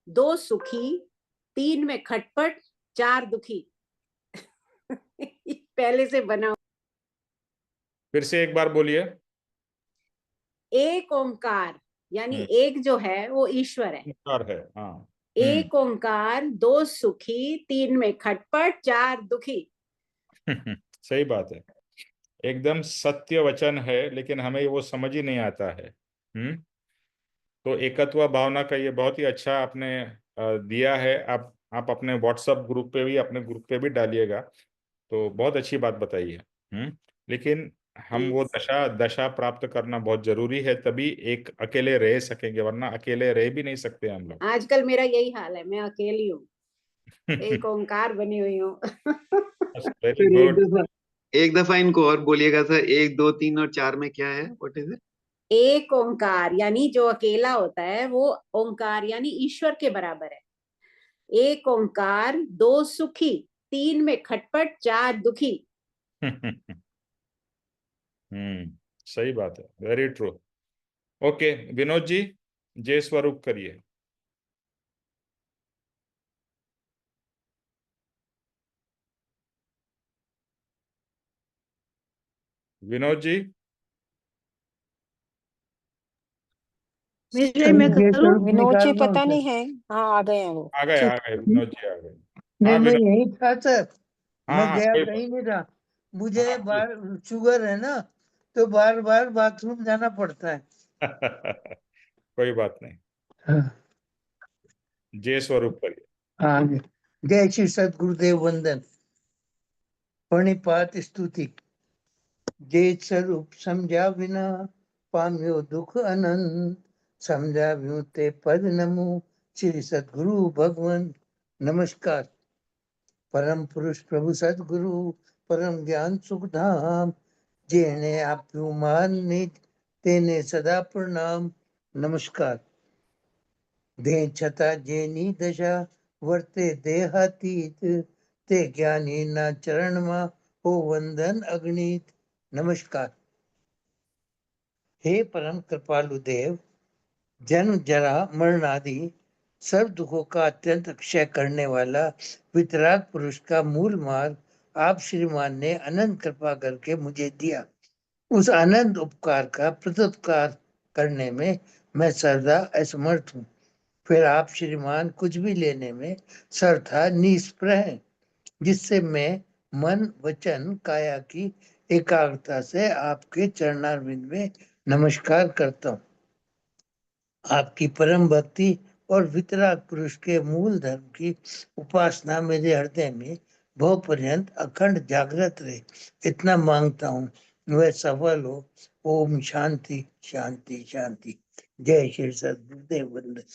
दो सुखी, तीन में खटपट, चार दुखी। पहले से बना। फिर से एक बार बोलिए। एक ओंकार यानी एक जो है वो ईश्वर है। ओंकार है, हाँ। एक ओंकार, दो सुखी, तीन में खटपट, चार दुखी। सही बात है, एकदम सत्य वचन है, लेकिन हमें वो समझ ही नहीं आता है। तो एकत्व भावना का ये बहुत ही अच्छा आपने दिया है। आप अपने व्हाट्सएप ग्रुप पे भी, अपने ग्रुप पे भी डालिएगा, तो बहुत अच्छी बात बताई है। लेकिन हम वो दशा दशा प्राप्त करना बहुत जरूरी है, तभी एक अकेले रह सकेंगे, वरना अकेले रह भी नहीं सकते हम लोग। आजकल मेरा यही हाल है, मैं अकेली हूँ, एक ओंकार बनी हुई हूँ। वेरी फिर गुड। एक दफा इनको और बोलिएगा सर, एक दो तीन और चार में क्या है, व्हाट इज इट? एक ओंकार यानी जो अकेला होता है वो ओंकार यानी ईश्वर के बराबर है। एक ओंकार, दो सुखी, तीन में खटपट, चार दुखी। सही बात है, very true. Okay Vinod ji, जय स्वरूप करिए। विनोद जी, मैं करूं? विनोद जी पता नहीं है। हाँ आ गए हैं वो। आ गए आ ठीक। गए, विनोद जी आ गए। नहीं, हाँ मैं विनोद। यही था सर। मैं हाँ गया कोई कहीं नहीं रहा। मुझे हाँ बार शुगर है ना, तो बार बार बाथरूम जाना पड़ता है। कोई बात नहीं, हाँ, जय स्वरूप करिए। हाँ। जय श्री सदगुरुदेव वंदन। प्रणिपात स्तुति। जय स्वरूप समझा बिना पाम्यो दुख अनंत, समझाव्યું તે પદ નમો श्री सदगुरु भगवान। नमस्कार। परम पुरुष प्रभु सदगुरु, परम ज्ञान सुखधाम, जेने आप्યું માન નિજ તેને સદા પ્રણામ। નમસ્કાર। દેહ છતાં જેની દશા વર્તે દેહાતીત, તે જ્ઞાનીના ચરણમાં હો વંદન અગણિત। नमस्कार। हे परम कृपालु देव, जन्म जरा मरण आदि सब दुखों का अत्यंत क्षय करने वाला वितराग पुरुष का मूल मार्ग आप श्रीमान ने अनंत कृपा करके मुझे दिया। उस अनंत उपकार का प्रत्युपकार करने में मैं सर्वदा असमर्थ हूँ। फिर आप श्रीमान कुछ भी लेने में सर्वथा निष्प्रह हैं, जिससे मैं मन वचन काया की एकाग्रता से आपके चरणारविंद में नमस्कार करता हूँ। आपकी परम भक्ति और वितराग पुरुष के मूल धर्म की उपासना मेरे हृदय में बहु पर्यंत अखंड जागृत रहे, इतना मांगता हूँ, वह सफल हो। ओम शांति शांति शांति। जय श्री सदगुरुदेव वंदन।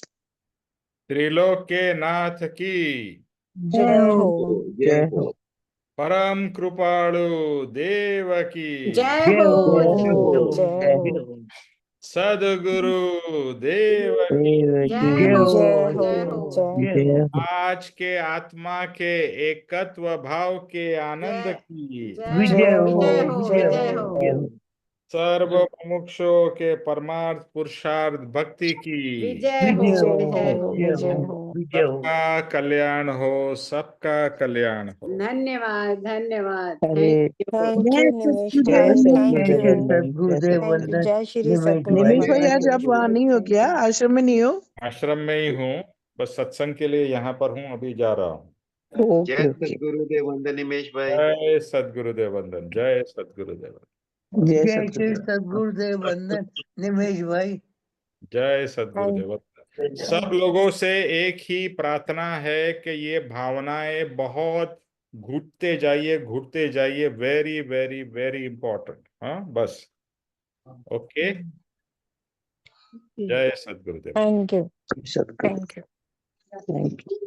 त्रिलोक के नाथ की जय हो। जय हो। परम कृपालु देव की जय जय हो। हो। जय हो। जय हो। जय हो। सद्गुरु देव की जय हो जय जय हो हो जय हो। आज के आत्मा के एकत्व भाव के आनंद जय की जय विजय हो हो, विजय हो विजय विजय हो, हो विजय हो। सर्व मुमुक्षुओं के परमार्थ पुरुषार्थ भक्ति की विजय हो विजय हो, विजय हो विजय विजय हो, हो। विजय हो। सबका कल्याण हो, सबका कल्याण हो। धन्यवाद धन्यवाद हरे थैंक जय यू निमेश सतगुरुदेव भाई, जय थैंक वंदन। श्री यू, सद्गुरुदेव थैंक यू। वंदन। जय श्री निमेश सतगुरु भाई, निमिष महाराज। भाई आज थैंक आप यू। वहाँ नहीं हो थैंक क्या? यू। आश्रम में नहीं हो? आश्रम में ही हूँ, बस सत्संग के लिए यहाँ पर हूँ, अभी जा रहा हूँ। जय ओके ओके। सद्गुरुदेव वंदन निमेश भाई। जय सद्गुरुदेव वंदन, जय सद्गुरुदेव वंदन। जय जय श्री सतगुरुदेव। सद्गुरुदेव वंदन निमेश भाई। जय सद्गुरुदेव वंदन। सब लोगों से एक ही प्रार्थना है कि ये भावनाएं बहुत घुटते जाइए, वेरी वेरी वेरी इंपॉर्टेंट। हाँ बस, ओके। जय सद्गुरुदेव। Thank you, Satguru thank you. Thank you.